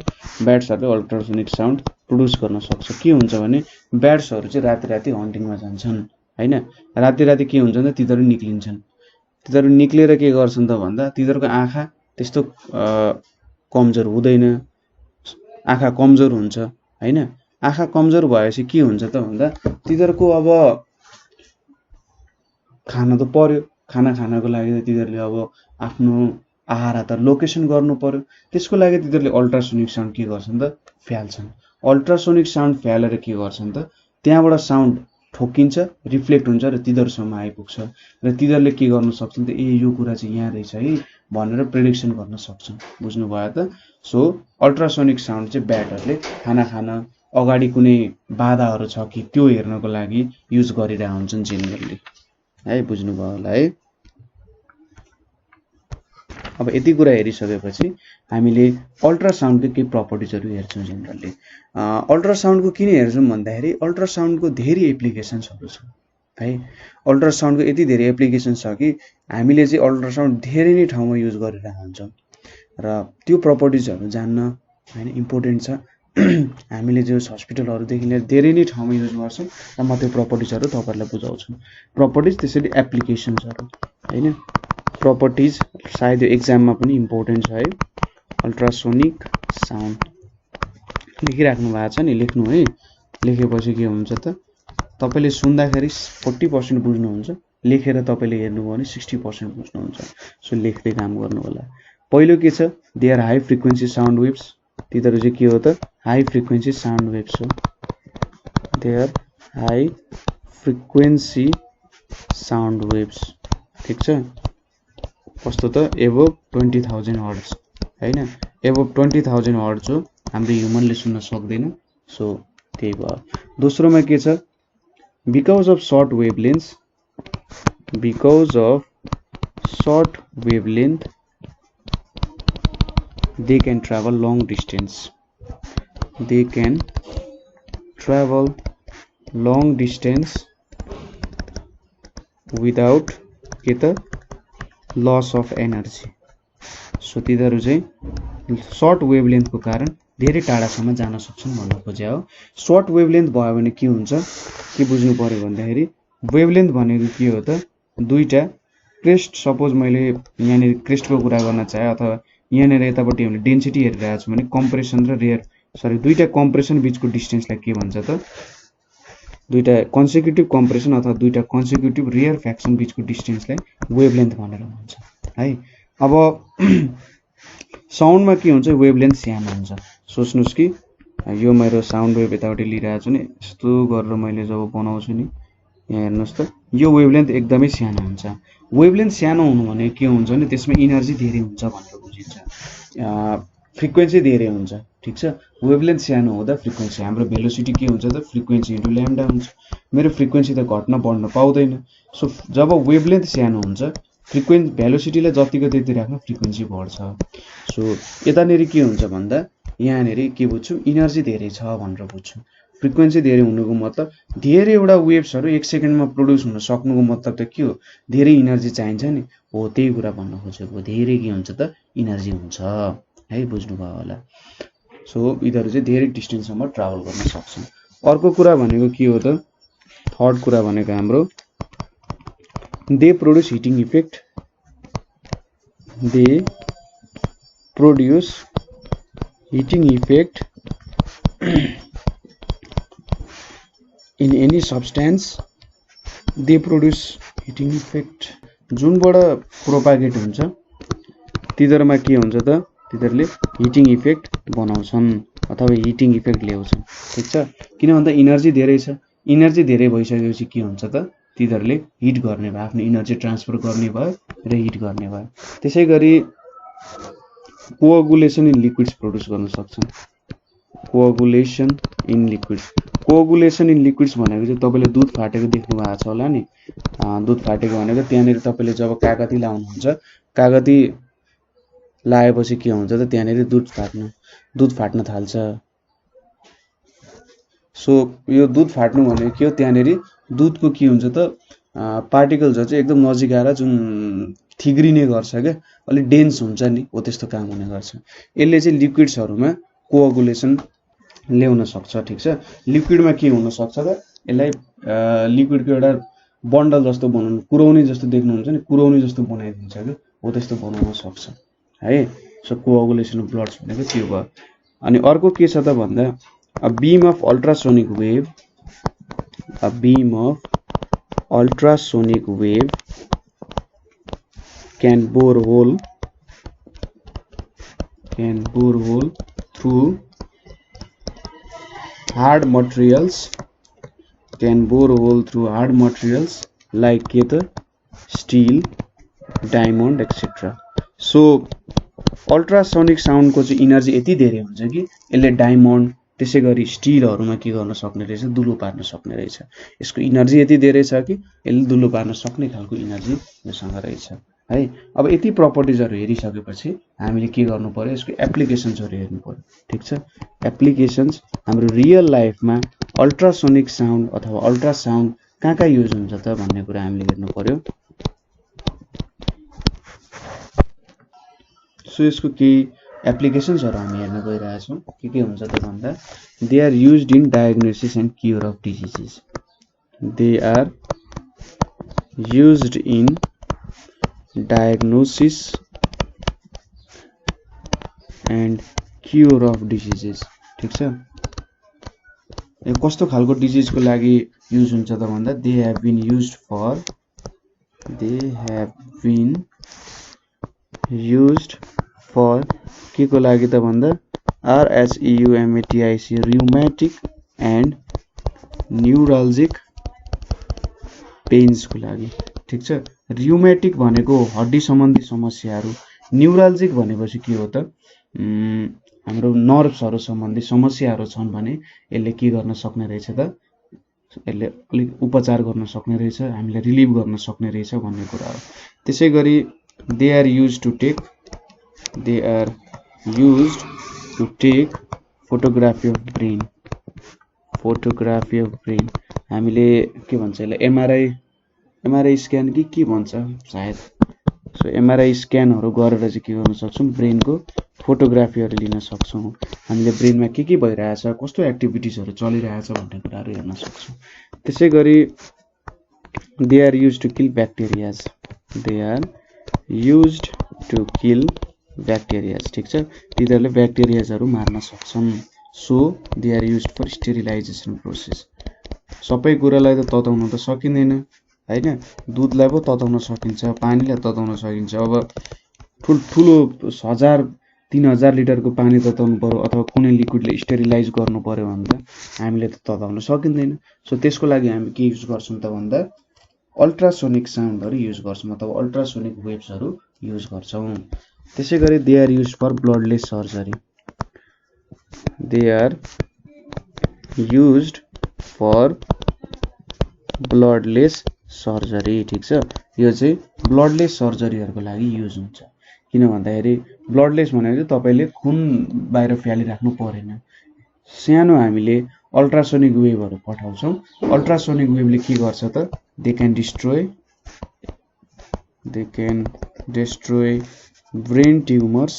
ब्याट्सहरूले अल्ट्रासोनिक साउन्ड प्रोड्युस गर्न सक्छ। के हुन्छ भने ब्याट्सहरू चाहिँ राति राति हन्टिङमा जान्छन् हैन। राति राति के हुन्छ त तिनीहरू निक्लिन्छन्। तिनीहरू निक्लेर के गर्छन् त भन्दा तिनीहरूको आँखा त्यस्तो कमजोर हुँदैन, आँखा कमजोर हुन्छ हैन। आँखा कमजोर भएपछि के हुन्छ त भन्दा तिनीहरूको अब खाना त पर्यो, खाना खानको लागि तिनीहरूले अब आफ्नो आहार त लोकेसन गर्नु पर्यो। त्यसको लागि तिनीहरूले अल्ट्रासोनिक साउन्ड के गर्छन् त फ्याल्छन्। अल्ट्रासोनिक साउन्ड फ्यालेर के गर्छन् त त्यहाँबाट साउन्ड ठोकिन्छ, रिफ्लेक्ट हुन्छ र तिनीहरूसम्म आइपुग्छ र तिनीहरूले के गर्न सक्छन् त यो कुरा चाहिँ यहाँ रहेछ है भनेर प्रेडिक्सन गर्न सक्छन्। बुझ्नुभयो त। सो अल्ट्रासोनिक साउन्ड चाहिँ ब्याटहरूले खाना खान अगाडि कुनै बाधाहरू छ कि त्यो हेर्नको लागि युज गरिरहेका हुन्छन् जेनरली है। बुझ्नुभयो होला है। अब यति कुरा हेरिसकेपछि हामीले अल्ट्रासाउन्डको केही प्रपर्टिजहरू हेर्छौँ जेनरली। अल्ट्रासाउन्डको किन हेर्छौँ भन्दाखेरि अल्ट्रासाउन्डको धेरै एप्लिकेसन्सहरू छ है। अल्ट्रासाउन्डको यति धेरै एप्लिकेसन छ कि हामीले चाहिँ अल्ट्रासाउन्ड धेरै नै ठाउँमा युज गरिरहेका हुन्छौँ र त्यो प्रपर्टिजहरू जान्न हैन इम्पोर्टेन्ट छ। हामीले जो हस्पिटलहरूदेखि लिएर धेरै नै ठाउँमा युज गर्छौँ र म त्यो प्रपर्टिजहरू तपाईँहरूलाई बुझाउँछु। प्रपर्टिज त्यसैले एप्लिकेसन्सहरू हैन। प्रपर्टिज सायद यो एक्जाममा पनि इम्पोर्टेन्ट छ है। अल्ट्रासोनिक साउन्ड लेखिराख्नु भएको छ नि, लेख्नु है। लेखेपछि के हुन्छ त तपाईँले सुन्दाखेरि 40% बुझ्नुहुन्छ, लेखेर तपाईँले हेर्नुभयो भने 60% बुझ्नुहुन्छ। सो लेख्दै काम गर्नु होला। पहिलो के छ, they are high frequency sound waves. तिनीहरू चाहिँ के हो त हाई फ्रिक्वेन्सी साउन्ड वेभ्स हो। They are high frequency sound waves. ठीक छ, कस्तो त एबोभ 20,000 हर्ट्ज हैन। एबोभ 20,000 हर्ट्ज हो, हाम्रो ह्युमनले सुन्न सक्दैन। सो त्यही भयो। दोस्रोमा के छ, because of short wavelength, because of short wavelength they can travel long distance, they can travel long distance without के त loss of energy। सो तिनीहरू चाहिँ सर्ट वेभलेन्थको कारण धेरै टाढासम्म जान सक्छन् भन्न खोजे हो। सर्ट वेभलेन्थ भयो भने के हुन्छ के बुझ्नु पर्यो भन्दाखेरि वेभलेन्थ भनेको के हो त दुईटा क्रेस्ट, सपोज मैले यहाँनिर क्रेस्टको कुरा गर्न चाहे अथवा यहाँनिर यतापट्टि हामीले डेन्सिटी हेरिरहेको छु भने कम्प्रेसन र सरी दुईटा कम्प्रेसन बिचको डिस्टेन्सलाई के भन्छ त दुईटा कन्सेक्युटिभ कम्प्रेसन अथवा दुईटा कन्सेक्युटिभ रियर फ्याक्सन बिचको डिस्टेन्सलाई वेभलेन्थ भनेर भन्छ है। अब साउन्डमा के हुन्छ वेभलेन्थ सानो हुन्छ। सोच्नुस् कि यो मेरो साउन्ड वेभ यतापट्टि लिइरहेको छु नि यस्तो गरेर मैले जब बनाउँछु नि यहाँ हेर्नुहोस् त यो वेभलेन्थ एकदमै सानो हुन्छ। वेभलेन्थ सानो हुनु भने के हुन्छ भने त्यसमा इनर्जी धेरै हुन्छ भनेर बुझिन्छ, फ्रिक्वेन्सी धेरै हुन्छ ठीक छ। वेभलेन्थ सानो हुँदा फ्रिक्वेन्सी हाम्रो भेलोसिटी के हुन्छ त फ्रिक्वेन्सी इन्टु ल्याम्डा हुन्छ। मेरो फ्रिक्वेन्सी त घट्न बढ्न पाउँदैन। सो जब वेभलेन्थ सानो हुन्छ भेलोसिटीलाई जतिको त्यति राख्न फ्रिक्वेन्सी बढ्छ। सो यतानेरि के हुन्छ भन्दा यहाँनेरि के बुझ्छौँ इनर्जी धेरै छ भनेर बुझ्छौँ। फ्रिक्वेन्सी धेरै हुनुको मतलब धेरैवटा वेभ्सहरू एक सेकेन्डमा प्रड्युस हुन सक्नुको मतलब त के हो धेरै इनर्जी चाहिन्छ नि हो, त्यही कुरा भन्न खोजेको। धेरै के हुन्छ त इनर्जी हुन्छ है, बुझ्नुभयो होला। सो यिनीहरू चाहिँ धेरै डिस्टेन्ससम्म ट्राभल गर्न सक्छन्। अर्को कुरा भनेको के हो त थर्ड कुरा भनेको हाम्रो they produce heating effect, they produce heating effect in any substance, they produce heating effect जुनबाट प्रोपागेट हुन्छ तिनीहरूमा के हुन्छ त तिनीहरूले हिटिङ इफेक्ट बनाउँछन् अथवा हिटिङ इफेक्ट ल्याउँछन् ठीक छ। किन भन्दा इनर्जी धेरै छ, इनर्जी धेरै भइसकेपछि के हुन्छ त तिनीहरूले हिट गर्ने भयो, आफ्नो इनर्जी ट्रान्सफर गर्ने भयो र हिट गर्ने भयो। त्यसै गरी कोअगुलेसन इन लिक्विड्स प्रोड्युस गर्न सक्छन्। कोअगुलेसन इन लिक्विड्स, कोअगुलेसन इन लिक्विड्स भनेको चाहिँ तपाईँले दुध फाटेको देख्नु भएको छ होला नि। दुध फाटेको भनेको त्यहाँनिर तपाईँले जब कागती लाउनुहुन्छ कागती लाएपछि के हुन्छ त त्यहाँनिर दुध फाट्न थाल्छ। सो यो दुध फाट्नु भनेको के हो त्यहाँनिर दुधको के हुन्छ त पार्टिकल्सहरू चाहिँ एकदम नजिक आएर जुन थिग्रिने गर्छ क्या, अलिक डेन्स हुन्छ नि हो त्यस्तो काम हुने गर्छ। यसले चाहिँ लिक्विड्सहरूमा कोअगुलेसन ल्याउन सक्छ ठीक छ। लिक्विडमा के हुन सक्छ त यसलाई लिक्विडको एउटा बन्डल जस्तो बनाउनु, कुरौनी जस्तो देख्नुहुन्छ नि कुरौनी जस्तो बनाइदिन्छ क्या हो त्यस्तो बनाउन सक्छ है। सो कोअगुलेसन अफ ब्लड्स भनेको त्यो भयो। अनि अर्को के छ त भन्दा a beam of ultrasonic wave, a beam of ultrasonic wave can bore hole through hard materials, can bore hole through hard materials like के त steel, diamond etc. So ultrasonic साउन्डको चाहिँ इनर्जी यति धेरै हुन्छ कि यसले डायमन्ड त्यसै गरी स्टिलहरूमा के गर्न सक्ने रहेछ दुलो पार्न सक्ने रहेछ। यसको इनर्जी यति धेरै छ कि यसले दुलो पार्न सक्ने खालको इनर्जी योसँग रहेछ है। अब यति प्रपर्टिजहरू हेरिसकेपछि हामीले के गर्नु पर्यो यसको एप्लिकेसन्सहरू हेर्नु पर्यो ठीक छ। एप्लिकेसन्स हाम्रो रियल लाइफमा अल्ट्रासोनिक साउन्ड अथवा अल्ट्रासाउन्ड कहाँ युज हुन्छ त भन्ने कुरा हामीले हेर्नु पर्यो। सो यसको केही एप्लिकेसन्सहरू हामी हेर्न गइरहेछौँ। के हुन्छ त भन्दा they are used in diagnosis and cure of diseases, they are used in diagnosis and cure of diseases ठीक छ। यो कस्तो खालको डिजिजको लागि युज हुन्छ त भन्दा they have been used for के को लागि त भन्दा RHEUMATIC rheumatic and neuralgic pains को लागि ठीक छ। र्युमेटिक भनेको हड्डी सम्बन्धी समस्याहरू, न्युराल्जिक भनेपछि के हो त हाम्रो नर्भ्सहरू सम्बन्धी समस्याहरू छन् भने यसले के गर्न सक्ने रहेछ त यसले अलिक उपचार गर्न सक्ने रहेछ, हामीले रिलिभ गर्न सक्ने रहेछ भन्ने कुरा हो। त्यसै गरी they are used to take photography of brain, हामीले के भन्छ यसलाई एमआरआई स्क्यान के भन्छ सायद। सो एमआरआई स्क्यानहरू गरेर चाहिँ के गर्न सक्छौँ ब्रेनको फोटोग्राफीहरू लिन सक्छौँ। हामीले ब्रेनमा के भइरहेछ कस्तो एक्टिभिटिजहरू चलिरहेछ भन्ने कुराहरू हेर्न सक्छौँ। त्यसै गरी they are used to kill bacterias, ठीक छ। तिनीहरूले ब्याक्टेरियाजहरू मार्न सक्छन्। So they are used for sterilization process. सबै कुरालाई त तताउन त सकिँदैन हैन, दुधलाई पो तताउन सकिन्छ, पानीलाई तताउन सकिन्छ। अब ठुलो 1000-3000 लिटरको पानी तताउनु पर्यो अथवा कुनै लिक्विडले स्टेरिलाइज गर्नु पर्यो भने त हामीले त तताउन सकिँदैन। सो त्यसको लागि हामी के युज गर्छौँ त भन्दा अल्ट्रासोनिक साउन्डहरू युज गर्छौँ अथवा अल्ट्रासोनिक वेभ्सहरू युज गर्छौँ। त्यसै गरी they are use for bloodless surgery. They are used for bloodless surgery. ठिक छ, यो चाहिँ ब्लडलेस सर्जरीहरूको लागि युज हुन्छ। किन भन्दाखेरि ब्लडलेस भनेको चाहिँ तपाईँले खुन बाहिर फ्यालिराख्नु परेन। सानो हामीले अल्ट्रासोनिक वेभहरू पठाउँछौँ। अल्ट्रासोनिक वेभले के गर्छ त they can destroy brain tumours,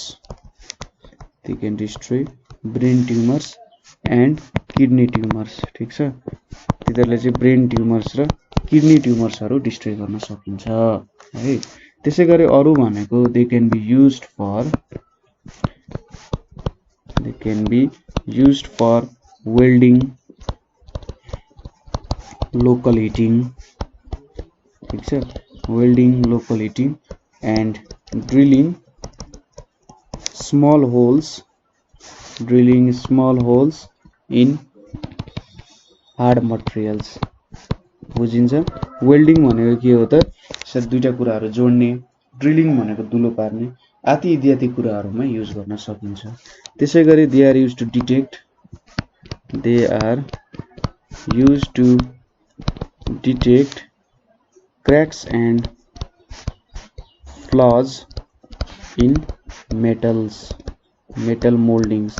and kidney tumours. ठिक छ, तिनीहरूले चाहिँ ब्रेन ट्युमर्स र किडनी ट्युमर्सहरू डिस्ट्रोय गर्न सकिन्छ है। त्यसै गरी अरू भनेको they can be used for welding, local heating. ठिक छ, welding, local heating and drilling small holes in hard materials. बुझिन्छ? वेल्डिङ भनेको के हो त सर दुईटा कुराहरू जोड्ने, ड्रिलिङ भनेको दुलो पार्ने, आदि इत्यादि कुराहरूमा युज गर्न सकिन्छ। त्यसै गरी they are use to detect cracks and flaws in metal moldings।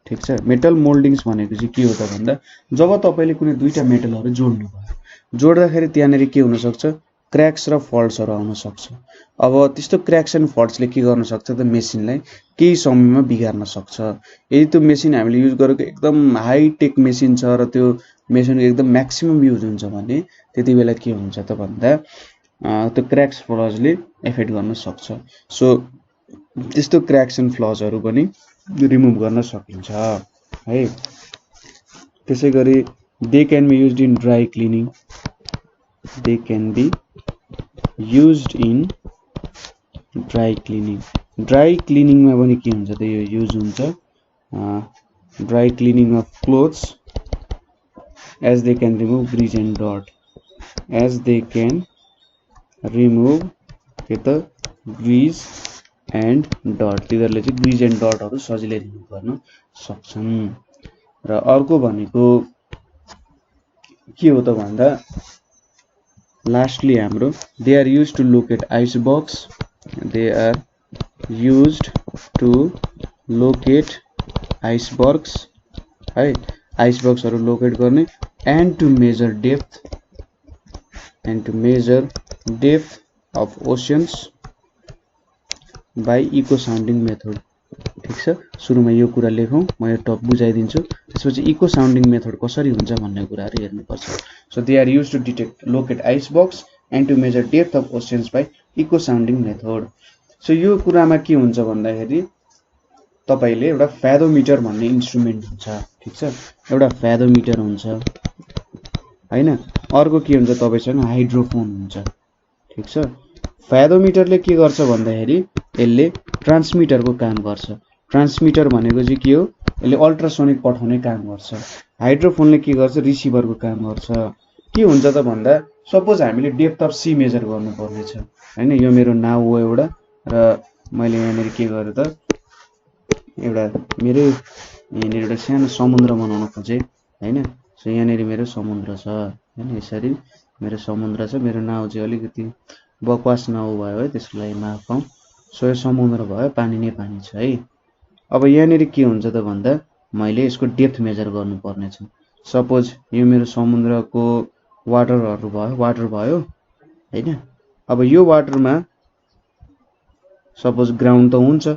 ठीक छ, मेटल मोल्डिङ्स भनेको चाहिँ के हो त भन्दा जब तपाईँले कुनै दुईटा मेटलहरू जोड्नु भयो, जोड्दाखेरि त्यहाँनिर के हुन सक्छ क्र्याक्स र फल्ट्सहरू आउन सक्छ। अब त्यस्तो क्र्याक्स एन्ड फल्ट्सले के गर्न सक्छ त मेसिनलाई केही समयमा बिगार्न सक्छ। यदि त्यो मेसिन हामीले युज गरेको एकदम हाई टेक मेसिन छ र त्यो मेसिनको एकदम म्याक्सिमम युज हुन्छ भने त्यति बेला के हुन्छ त भन्दा त्यो क्र्याक्स फ्लजले एफेक्ट गर्न सक्छ। सो त्यस्तो क्र्याक्स एन्ड फ्लजहरू पनि रिमुभ गर्न सकिन्छ है। त्यसै गरी they can be used in dry cleaning. Dry क्लिनिङमा पनि के हुन्छ त यो युज हुन्छ dry cleaning of clothes as they can remove grease and डट। ग्रिज एन्ड डट, तिनीहरूले चाहिँ ग्रिज एन्ड डटहरू सजिलै रिमुभ गर्न सक्छन्। र अर्को भनेको के हो त भन्दा लास्टली हाम्रो they are use to locate icebergs. है, आइसबक्सहरू लोकेट गर्ने and to measure depth of oceans by echo sounding method. ठिक छ, सुरुमा यो कुरा लेखौँ, म यो टप बुझाइदिन्छु, त्यसपछि इको साउन्डिङ मेथड कसरी हुन्छ भन्ने कुराहरू हेर्नुपर्छ। So they are use to locate icebergs and to measure depth of oceans by echo sounding method. So यो कुरामा के हुन्छ भन्दाखेरि तपाईँले एउटा फ्यादोमिटर भन्ने इन्स्ट्रुमेन्ट हुन्छ। ठिक छ, एउटा फ्यादोमिटर हुन्छ हैन। अर्को के हुन्छ तपाईँसँग हाइड्रोफोन हुन्छ। ठिक छ, फ्यादोमिटरले के गर्छ भन्दाखेरि यसले ट्रान्समिटरको काम गर्छ। ट्रान्समिटर भनेको चाहिँ के हो, यसले अल्ट्रासोनिक पठाउने काम गर्छ। हाइड्रोफोनले के गर्छ रिसिभरको काम गर्छ। के हुन्छ त भन्दा सपोज हामीले डेप्थ अफ सी मेजर गर्नुपर्ने छ हैन। यो मेरो नाउ हो एउटा र मैले यहाँनिर के गरेँ त यहाँनिर एउटा सानो समुद्र बनाउन खोजेँ हैन। सो यहाँनिर मेरो समुद्र छ हैन, यसरी मेरो समुद्र छ। मेरो नाउ चाहिँ अलिकति बकवास नाउ भयो है, त्यसको लागि माफ पाऊँ। सो यो समुद्र भयो, पानी नै पानी छ है। अब यहाँनिर के हुन्छ त भन्दा मैले यसको डेप्थ मेजर गर्नुपर्ने छ। सपोज यो मेरो समुद्रको वाटर भयो हैन। अब यो वाटरमा सपोज ग्राउन्ड त हुन्छ,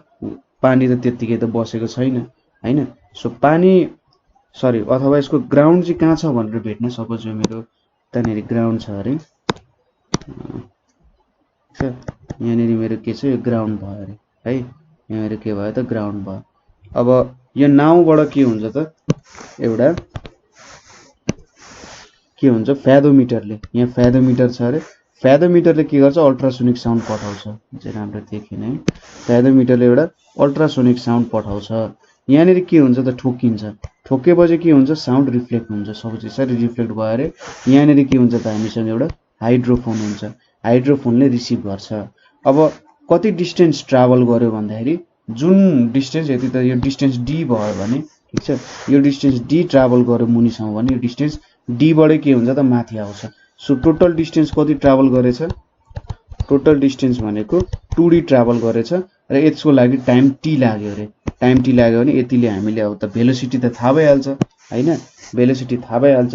पानी त त्यत्तिकै त बसेको छैन हैन। सो अथवा यसको ग्राउन्ड चाहिँ कहाँ छ भनेर भेट्न, सपोज यो मेरो त्यहाँनिर ग्राउन्ड छ अरे, यहाँनिर मेरो के छ यो ग्राउन्ड भयो अरे है। यहाँ मेरो के भयो त ग्राउन्ड भयो। अब यो नाउबाट के हुन्छ त एउटा के हुन्छ फेदोमिटरले, यहाँ फेदोमिटर छ अरे, फेदोमिटरले के गर्छ अल्ट्रासोनिक साउन्ड पठाउँछ। चाहिँ राम्रो देखिन है, फेदोमिटरले एउटा अल्ट्रासोनिक साउन्ड पठाउँछ। यहाँनिर के हुन्छ त ठोकिन्छ, ठोकेपछि के हुन्छ साउन्ड रिफ्लेक्ट हुन्छ, सब यसरी रिफ्लेक्ट भयो अरे यहाँनिर के हुन्छ त हामीसँग एउटा हाइड्रोफोन हुन्छ, हाइड्रोफोनले रिसिभ गर्छ। अब कति डिस्टेन्स ट्राभल गर्यो भन्दाखेरि जुन डिस्टेन्स यति त यो डिस्टेन्स डी भयो भने ठिक छ, यो डिस्टेन्स डी ट्राभल गर्यो मुनिसम्म भने यो डिस्टेन्स डीबाटै के हुन्छ त माथि आउँछ। सो टोटल डिस्टेन्स कति ट्राभल गरेछ, टोटल डिस्टेन्स भनेको 2D ट्राभल गरेछ र यसको लागि टाइम टी लाग्यो अरे, टाइम टी लाग्यो भने यतिले हामीले अब त भेलोसिटी त थाहा भइहाल्छ हैन, भेलोसिटी थाहा भइहाल्छ।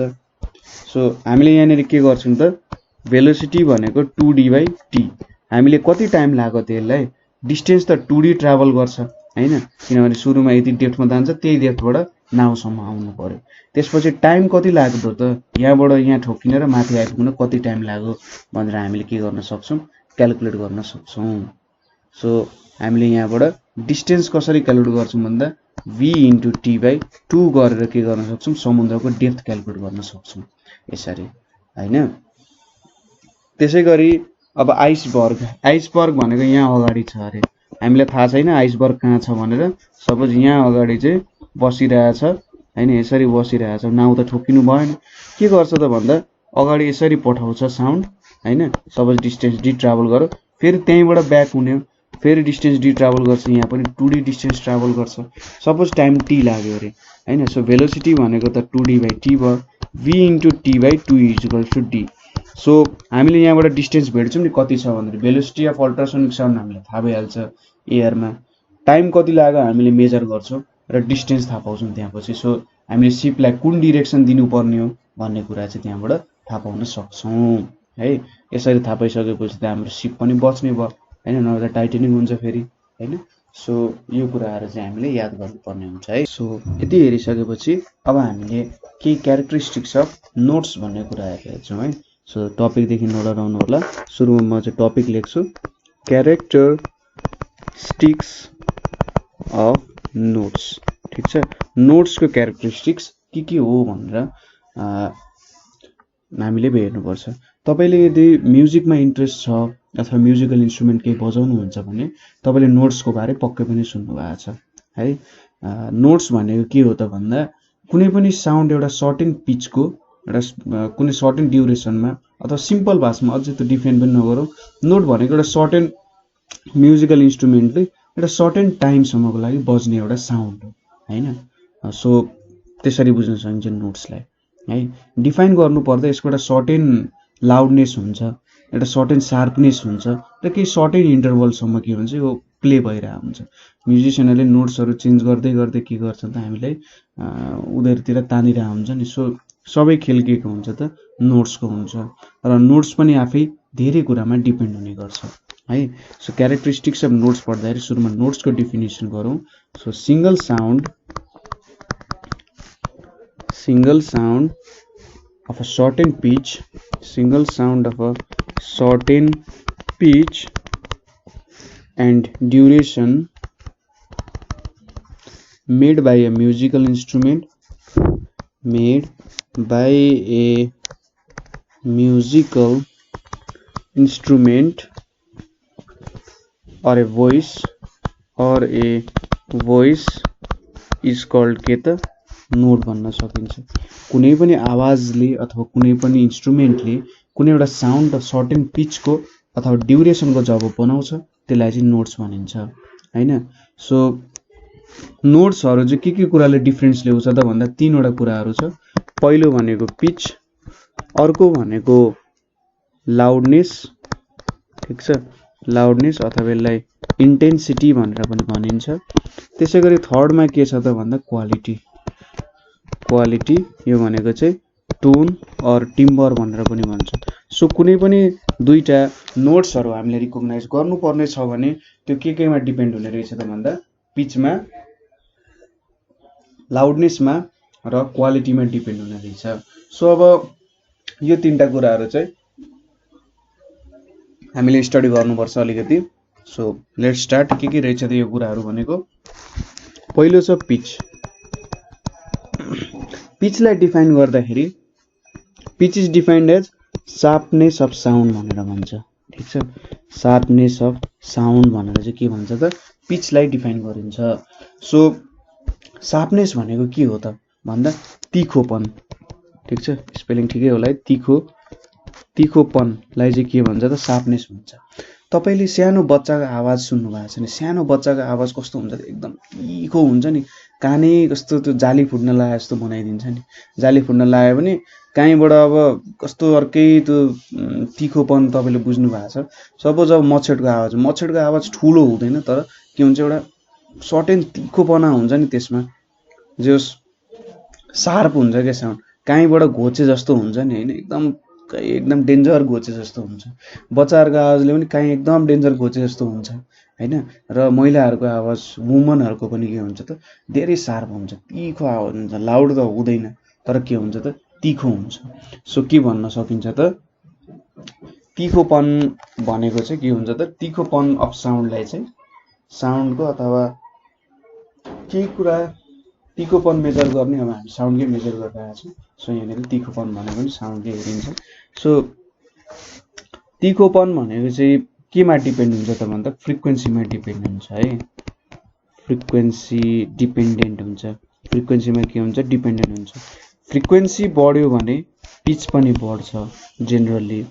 सो हामीले यहाँनिर के गर्छौं त भेलोसिटी भनेको 2D/t, हामीले कति टाइम लाग्यो त्यसलाई, डिस्टेन्स त 2D ट्राभल गर्छ हैन, किनभने सुरुमा यति डेप्थमा जान्छ त्यही डेप्थबाट नाउसम्म आउनु पर्यो। त्यसपछि टाइम कति लाग्दो त यहाँबाट यहाँ ठोकिन र माथि आइपुग्न कति टाइम लाग्यो भनेर हामीले के गर्न सक्छौं क्याल्कुलेट गर्न सक्छौं। सो हामीले यहाँबाट डिस्टेन्स कसरी क्याल्कुलेट गर्छौं भन्दा v * t/2 गरेर के गर्न सक्छौं समुद्रको डेप्थ क्याल्कुलेट गर्न सक्छौं यसरी हैन। त्यसैगरी अब आइसबर्ग, आइसबर्ग भनेको यहाँ अगाडि छ अरे, हामीलाई थाहा छैन आइसबर्ग कहाँ छ भनेर, सपोज यहाँ अगाडि चाहिँ बसिरहेछ हैन, यसरी बसिरहेछ, नाउ त ठोकिनु भएन, के गर्छ त भन्दा अगाडि यसरी पठाउँछ साउन्ड हैन, सपोज डिस्टेन्स डी ट्राभल गर्यो, फेरि त्यहीँबाट ब्याक हुने, फेरि डिस्टेन्स डी ट्राभल गर्छ, यहाँ पनि 2D डिस्टेन्स ट्राभल गर्छ, सपोज टाइम टी लाग्यो अरे हैन। सो भेलोसिटी भनेको त 2D/t भयो, v * t/2 = d। सो हामीले यहाँबाट डिस्टेन्स भेट्छौं नि कति छ भनेर, भेलोसिटी अफ अल्ट्रासोनिक साउन्ड हामीले थाहा भइहाल्छ एयरमा, टाइम कति लाग्यो हामीले मेजर गर्छौं र डिस्टेन्स थाहा पाउँछौं त्यहाँपछि। सो हामीले शिपलाई कुन डिरेक्सन दिनुपर्ने हो भन्ने कुरा चाहिँ त्यहाँबाट थाहा पाउन सक्छौं है। यसरी थाहा पाइसकेपछि त हाम्रो शिप पनि बच्ने भयो हैन, नभए त टाइटनिङ हुन्छ फेरि हैन। सो यो कुराहरु चाहिँ हामीले याद गर्नुपर्ने हुन्छ है। सो यति हेरिसकेपछि अब हामीले के क्यारेक्टरिस्टिक्स अफ नोट्स भन्ने कुरा हेर्छौं है। सो टपिक देखि नोट गराउनु होला, सुरुमा म चाहिँ टपिक लेख्छु क्यारेक्टरिस्टिक्स अफ नोट्स, ठीक छ। नोट्स को क्यारेक्टरिस्टिक्स के हो भनेर हामीले हेर्नुपर्छ। तपाईले यदि म्युजिकमा इन्ट्रेस्ट छ अथवा म्युजिकल इन्स्ट्रुमेन्ट केही बजाउनुहुन्छ भने तपाईले नोट्स को बारे पक्कै पनि सुन्नु भएको छ है। नोट्स भनेको के हो त भन्दा कुनै पनि साउन्ड एउटा सर्टेन पिचको एउटा कुनै सर्टेन ड्युरेसनमा अथवा सिम्पल भाषामा अझै त डिफाइन पनि नगरौँ, नोट भनेको एउटा सर्टेन म्युजिकल इन्स्ट्रुमेन्टले एउटा सर्टेन टाइम सम्मको लागि बज्ने एउटा साउन्ड हो हैन। सो त्यसरी बुझ्न सकिन्छ नोट्सलाई है। डिफाइन गर्नु पर्दा यसको एउटा सर्टेन लाउडनेस हुन्छ, एउटा सर्टेन शार्पनेस हुन्छ र केही सर्टेन इन्टरभल सम्म के हुन्छ यो प्ले भइरहेको हुन्छ। म्युजिशियनहरुले नोट्सहरु चेन्ज गर्दै गर्दै के गर्छन् त हामीलाई उनीहरुतिर तानिरहेको हुन्छ नि। सो सबै खेल के को हुन्छ त नोट्सको हुन्छ र नोट्स पनि आफै धेरै कुरामा डिपेन्ड हुने गर्छ है। सो क्यारेक्टरिस्टिक्स अफ नोट्स पढ्दाखेरि सुरुमा नोट्सको डेफिनेसन गरौँ। So single sound of a certain pitch, single sound of a certain pitch and duration made by a musical instrument, or a voice is called के त नोट भन्न सकिन्छ। कुनै पनि आवाजले अथवा कुनै पनि इन्स्ट्रुमेन्टले कुनै एउटा साउन्ड र सर्टेन पिचको अथवा ड्युरेसनको जब बनाउँछ त्यसलाई चाहिँ नोट्स भनिन्छ हैन। सो नोट्सहरु चाहिँ के कुराले डिफरेन्स ल्याउँछ त भन्दा तीनवटा कुराहरु छ। पहिलो भनेको पिच, अर्को भनेको लाउडनेस, ठीक छ, लाउडनेस अथवा यसलाई इन्टेन्सिटी भनेर पनि भनिन्छ। त्यसैगरी थर्डमा के छ त भन्दा क्वालिटी, यो भनेको चाहिँ टोन अर टिम्बर भनेर पनि भन्छ। सो कुनै पनि दुईटा नोट्सहरु हामीले रिकग्नाइज गर्नुपर्ने छ भने त्यो केमा डिपेन्ड हुने रहेछ त भन्दा पिचमा, लाउडनेसमा र क्वालिटीमा डिपेन्ड हुने रहेछ। सो अब यो तीनटा कुराहरु चाहिँ हामीले स्टडी गर्नुपर्छ अलिकति। So let's start. के रहेछ त यो कुराहरु भनेको, पहिलो छ पिच। पिचलाई डिफाइन गर्दाखेरि pitch is defined as sharpness of sound भनेर भन्छ। ठिक छ, शार्पनेस अफ साउन्ड भनेर चाहिँ के भन्छ त पिचलाई डिफाइन गरिन्छ। सो शार्पनेस भनेको के हो त भन्दा तीखोपन। ठिक छ, स्पेलिङ ठिकै होला है, तीखोपनलाई चाहिँ के भन्छ त शार्पनेस भन्छ। तपाईले सानो बच्चाको आवाज सुन्नु भएको छ नि, सानो बच्चाको आवाज कस्तो हुन्छ एकदम तीखो हुन्छ नि, कानै कस्तो त्यो जाली फुट्न लागे जस्तो बनाइदिन्छ नि। जाली फुट्न लाग्यो भने कहीँबाट अब कस्तो अर्कै त्यो तीखोपन तपाईले बुझ्नु भएको छ। सपोज अब मच्छरको आवाज ठुलो हुँदैन, तर के हुन्छ एउटा सर्टेन तीखोपना हुन्छ नि त्यसमा, जो शार्प हुन्छ क्या साउन्ड, कहीँबाट घोचे जस्तो हुन्छ नि हैन, एकदम डेन्जर घोचे जस्तो हुन्छ। बच्चाहरूको आवाजले पनि कहीँ एकदम डेन्जर घोचे जस्तो हुन्छ हैन। र महिलाहरूको आवाज, वुमनहरूको पनि के हुन्छ त धेरै शार्प हुन्छ, तीखो आवाज हुन्छ, लाउड त हुँदैन तर के हुन्छ त तीखो हुन्छ। सो के भन्न सकिन्छ त तीखोपन भनेको चाहिँ के हुन्छ त तीखोपन अफ साउन्डलाई चाहिँ साउन्डको अथवा केही कुरा तीखोपन मेजर गर्ने, अब हामी साउन्डकै मेजर गरिरहेको छौँ। सो यहाँनिर तीखोपन भनेको पनि साउन्डकै हेरिन्छ। सो तीखोपन भनेको चाहिँ केमा डिपेन्ड हुन्छ त भन्दा फ्रिक्वेन्सीमा डिपेन्ड हुन्छ है, फ्रिक्वेन्सी डिपेन्डेन्ट हुन्छ। फ्रिक्वेन्सीमा के हुन्छ डिपेन्डेन्ट हुन्छ। फ्रिक्वेन्सी बढ्यो भने पिच पनि बढ्छ जेनरली,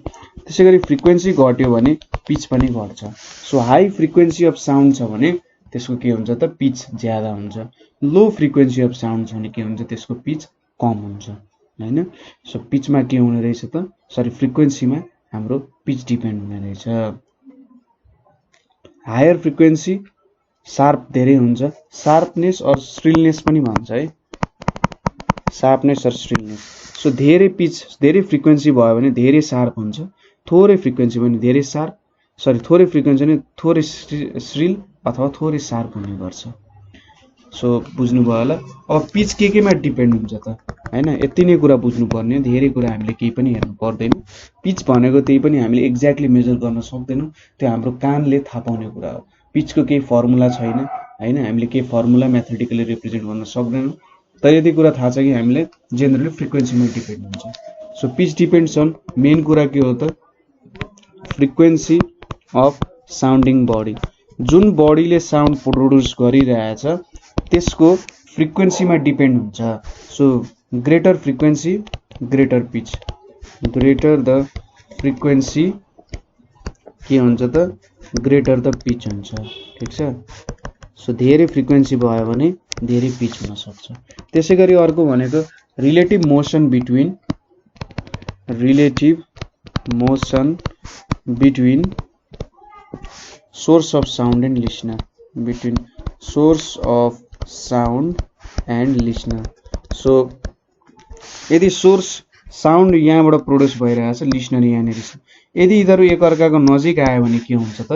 त्यसै गरी फ्रिक्वेन्सी घट्यो भने पिच पनि घट्छ। So high frequency of sound छ भने त्यसको के हुन्छ त पिच ज्यादा हुन्छ, लो फ्रिक्वेन्सी अफ साउन्ड छ भने के हुन्छ त्यसको पिच कम हुन्छ हैन। सो पिचमा के हुने रहेछ त सरी फ्रिक्वेन्सीमा हाम्रो पिच डिपेन्ड हुने रहेछ। हायर फ्रिक्वेन्सी शार्प धेरै हुन्छ, शार्पनेस और श्रिलनेस पनि भन्छ है, शार्पनेस और श्रिलनेस। सो धेरै पिच धेरै फ्रिक्वेन्सी भयो भने धेरै शार्प हुन्छ, थोरै फ्रिक्वेन्सी पनि धेरै शार्प, सरी थोरै फ्रिक्वेन्सी पनि थोरै श्रिल अथवा थोरै शार्प हुने गर्छ। सो बुझ्नुभयो होला। अब पिच केमा डिपेन्ड हुन्छ त हैन, यति नै कुरा बुझ्नुपर्ने, धेरै कुरा हामीले केही पनि हेर्नु पर्दैन। पिच भनेको त्यही पनि हामीले एक्ज्याक्टली मेजर गर्न सक्दैनौँ, त्यो हाम्रो कानले थाहा पाउने कुरा हो। पिचको केही फर्मुला छैन हैन, हामीले केही फर्मुला म्याथमेटिकली रिप्रेजेन्ट गर्न सक्दैनौँ, तर यति कुरा थाहा छ कि हामीले जेनरली फ्रिक्वेन्सीमा डिपेन्ड हुन्छ। So pitch depends on, main कुरा के हो त फ्रिक्वेन्सी अफ साउन्डिङ बडी। जुन बडीले साउन्ड प्रोड्युस गरिरहेछ त्यसको फ्रिक्वेन्सीमा डिपेन्ड हुन्छ। So greater frequency greater pitch, greater the frequency के हुन्छ त ग्रेटर द पिच हुन्छ। ठिक छ, सो धेरै फ्रिक्वेन्सी भयो भने धेरै पिच हुन सक्छ। त्यसै गरी अर्को भनेको relative motion between source of sound and listener, between source of sound and listener. So यदि सोर्स साउन्ड यहाँबाट प्रोड्युस भइरहेछ, लिसनर यहाँनिर छ, यदि यिनीहरू एकअर्काको नजिक आयो भने के हुन्छ त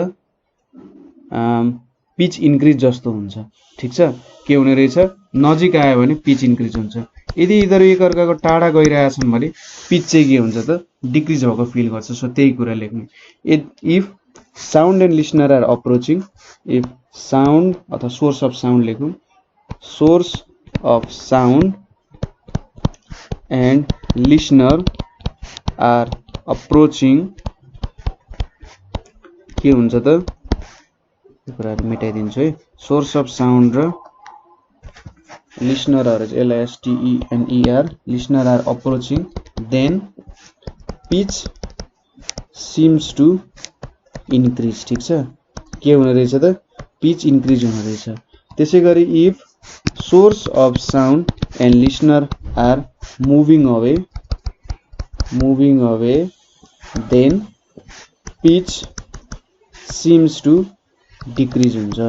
पिच इन्क्रिज जस्तो हुन्छ। ठिक छ, के हुने रहेछ नजिक आयो भने पिच इन्क्रिज हुन्छ, यदि यिनीहरू एकअर्काको टाढा गइरहेछन् भने पिच चाहिँ के हुन्छ त डिक्रिज भएको फिल गर्छ। सो त्यही कुरा लेख्नु, if sound and listener are approaching, if sound अथवा सोर्स अफ साउन्ड लेखौँ, source of sound and listener are approaching के हुन्छ त यो कुराहरु मेटाइदिन्छु है। सोर्स अफ साउन्ड र लिसनरहरु चाहिँ LISTENER listener are approaching, then pitch seems to increase. ठिक छ, के हुने रहेछ त पिच इन्क्रिज हुने रहेछ। त्यसै गरी if source of sound and listener are moving away then pitch seems to decrease हुन्छ।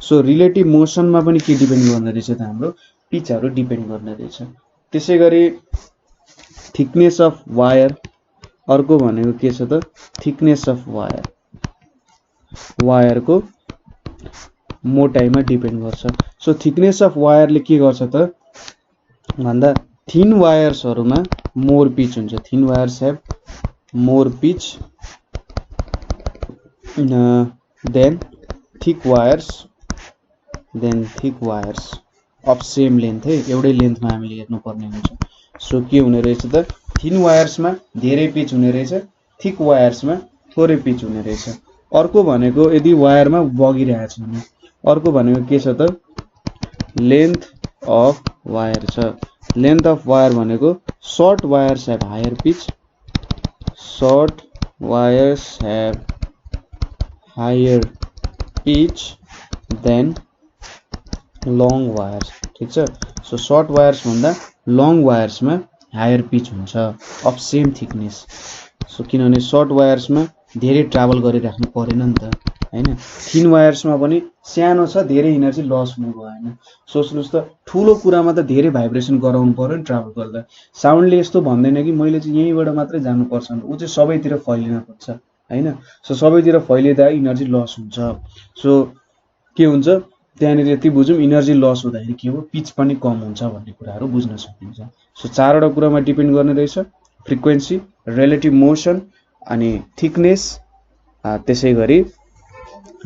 सो रिलेटिभ मोसनमा पनि के डिपेन्ड गर्ने रहेछ त हाम्रो पिचहरु डिपेन्ड गर्ने रहेछ। त्यसै गरी थिकनेस अफ वायर, अर्को भनेको के छ त थिकनेस अफ वायर, वायरको मोटाइमा डिपेन्ड गर्छ। सो थिकनेस अफ वायरले के गर्छ त भन्दा थिन वायर्सहरुमा मोर पिच हुन्छ, thin wires have more pitch than thick wires of same length है, एउटै लेन्थमा हामीले हेर्नु पर्ने हुन्छ। सो के हुने रहेछ त थिन वायर्समा धेरै पिच हुने रहेछ, थिक वायर्समा थोरै पिच हुने रहेछ। अर्को भनेको यदि वायरमा बगिरहेछ भने अर्को भनेको के छ त लेन्थ अफ वायर छ। लेन्थ अफ वायर भनेको short wires have higher pitch, short wires have higher pitch than long wires. ठीक छ, सो सर्ट वायर्स भन्दा लङ वायर्समा हायर पिच हुन्छ अफ सेम थिकनेस। सो किनभने सर्ट वायर्समा धेरै ट्राभल गरिराख्नु परेन नि त हैन, थिन वायर्समा पनि सानो छ धेरै इनर्जी लस हुने भएन। सोच्नुस् त ठुलो कुरामा त धेरै भाइब्रेसन गराउनु पर्यो नि ट्राभल गर्दा। साउन्डले यस्तो भन्दैन कि मैले चाहिँ यहीँबाट मात्रै जानुपर्छ, ऊ चाहिँ सबैतिर फैलिन खोज्छ हैन। सो सबैतिर फैलिँदा इनर्जी लस हुन्छ। सो के हुन्छ त्यहाँनिर यति बुझौँ, इनर्जी लस हुँदाखेरि के हो पिच पनि कम हुन्छ भन्ने कुराहरू बुझ्न सकिन्छ। सो चारवटा कुरामा डिपेन्ड गर्ने रहेछ, फ्रिक्वेन्सी, रिलेटिभ मोसन, अनि थिकनेस, त्यसै गरी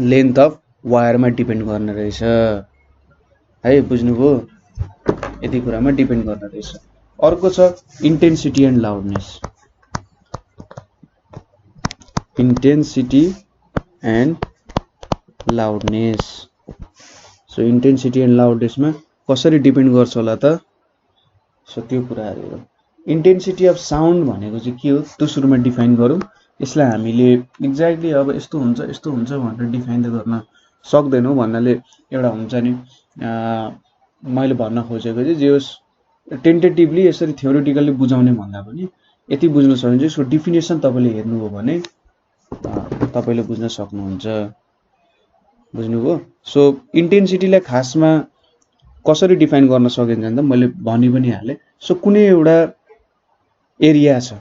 लेन्थ अफ वायरमा डिपेन्ड गर्ने रहेछ है, बुझ्नुभयो? यति कुरामा डिपेन्ड गर्ने रहेछ। अर्को छ intensity and loudness. Intensity and loudness. So intensity and लाउडनेसमा कसरी डिपेन्ड गर्छ होला त? सो त्यो कुराहरू हो। इन्टेन्सिटी अफ साउन्ड भनेको चाहिँ के हो त्यो सुरुमा डिफाइन गरौँ। यसलाई हामीले एक्ज्याक्टली अब यस्तो हुन्छ यस्तो हुन्छ भनेर डिफाइन त गर्न सक्दैनौँ। भन्नाले एउटा हुन्छ नि, मैले भन्न खोजेको चाहिँ जे होस् टेन्टेटिभली यसरी थ्योरिटिकल्ली बुझाउने भन्दा पनि यति बुझ्न सकिन्छ, यसको डिफिनेसन तपाईँले हेर्नुभयो भने तपाईँले बुझ्न सक्नुहुन्छ, बुझ्नुभयो? सो इन्टेन्सिटीलाई खासमा कसरी डिफाइन गर्न सकिन्छ भने त मैले भनि पनि हालेँ। सो कुनै एउटा एरिया छ,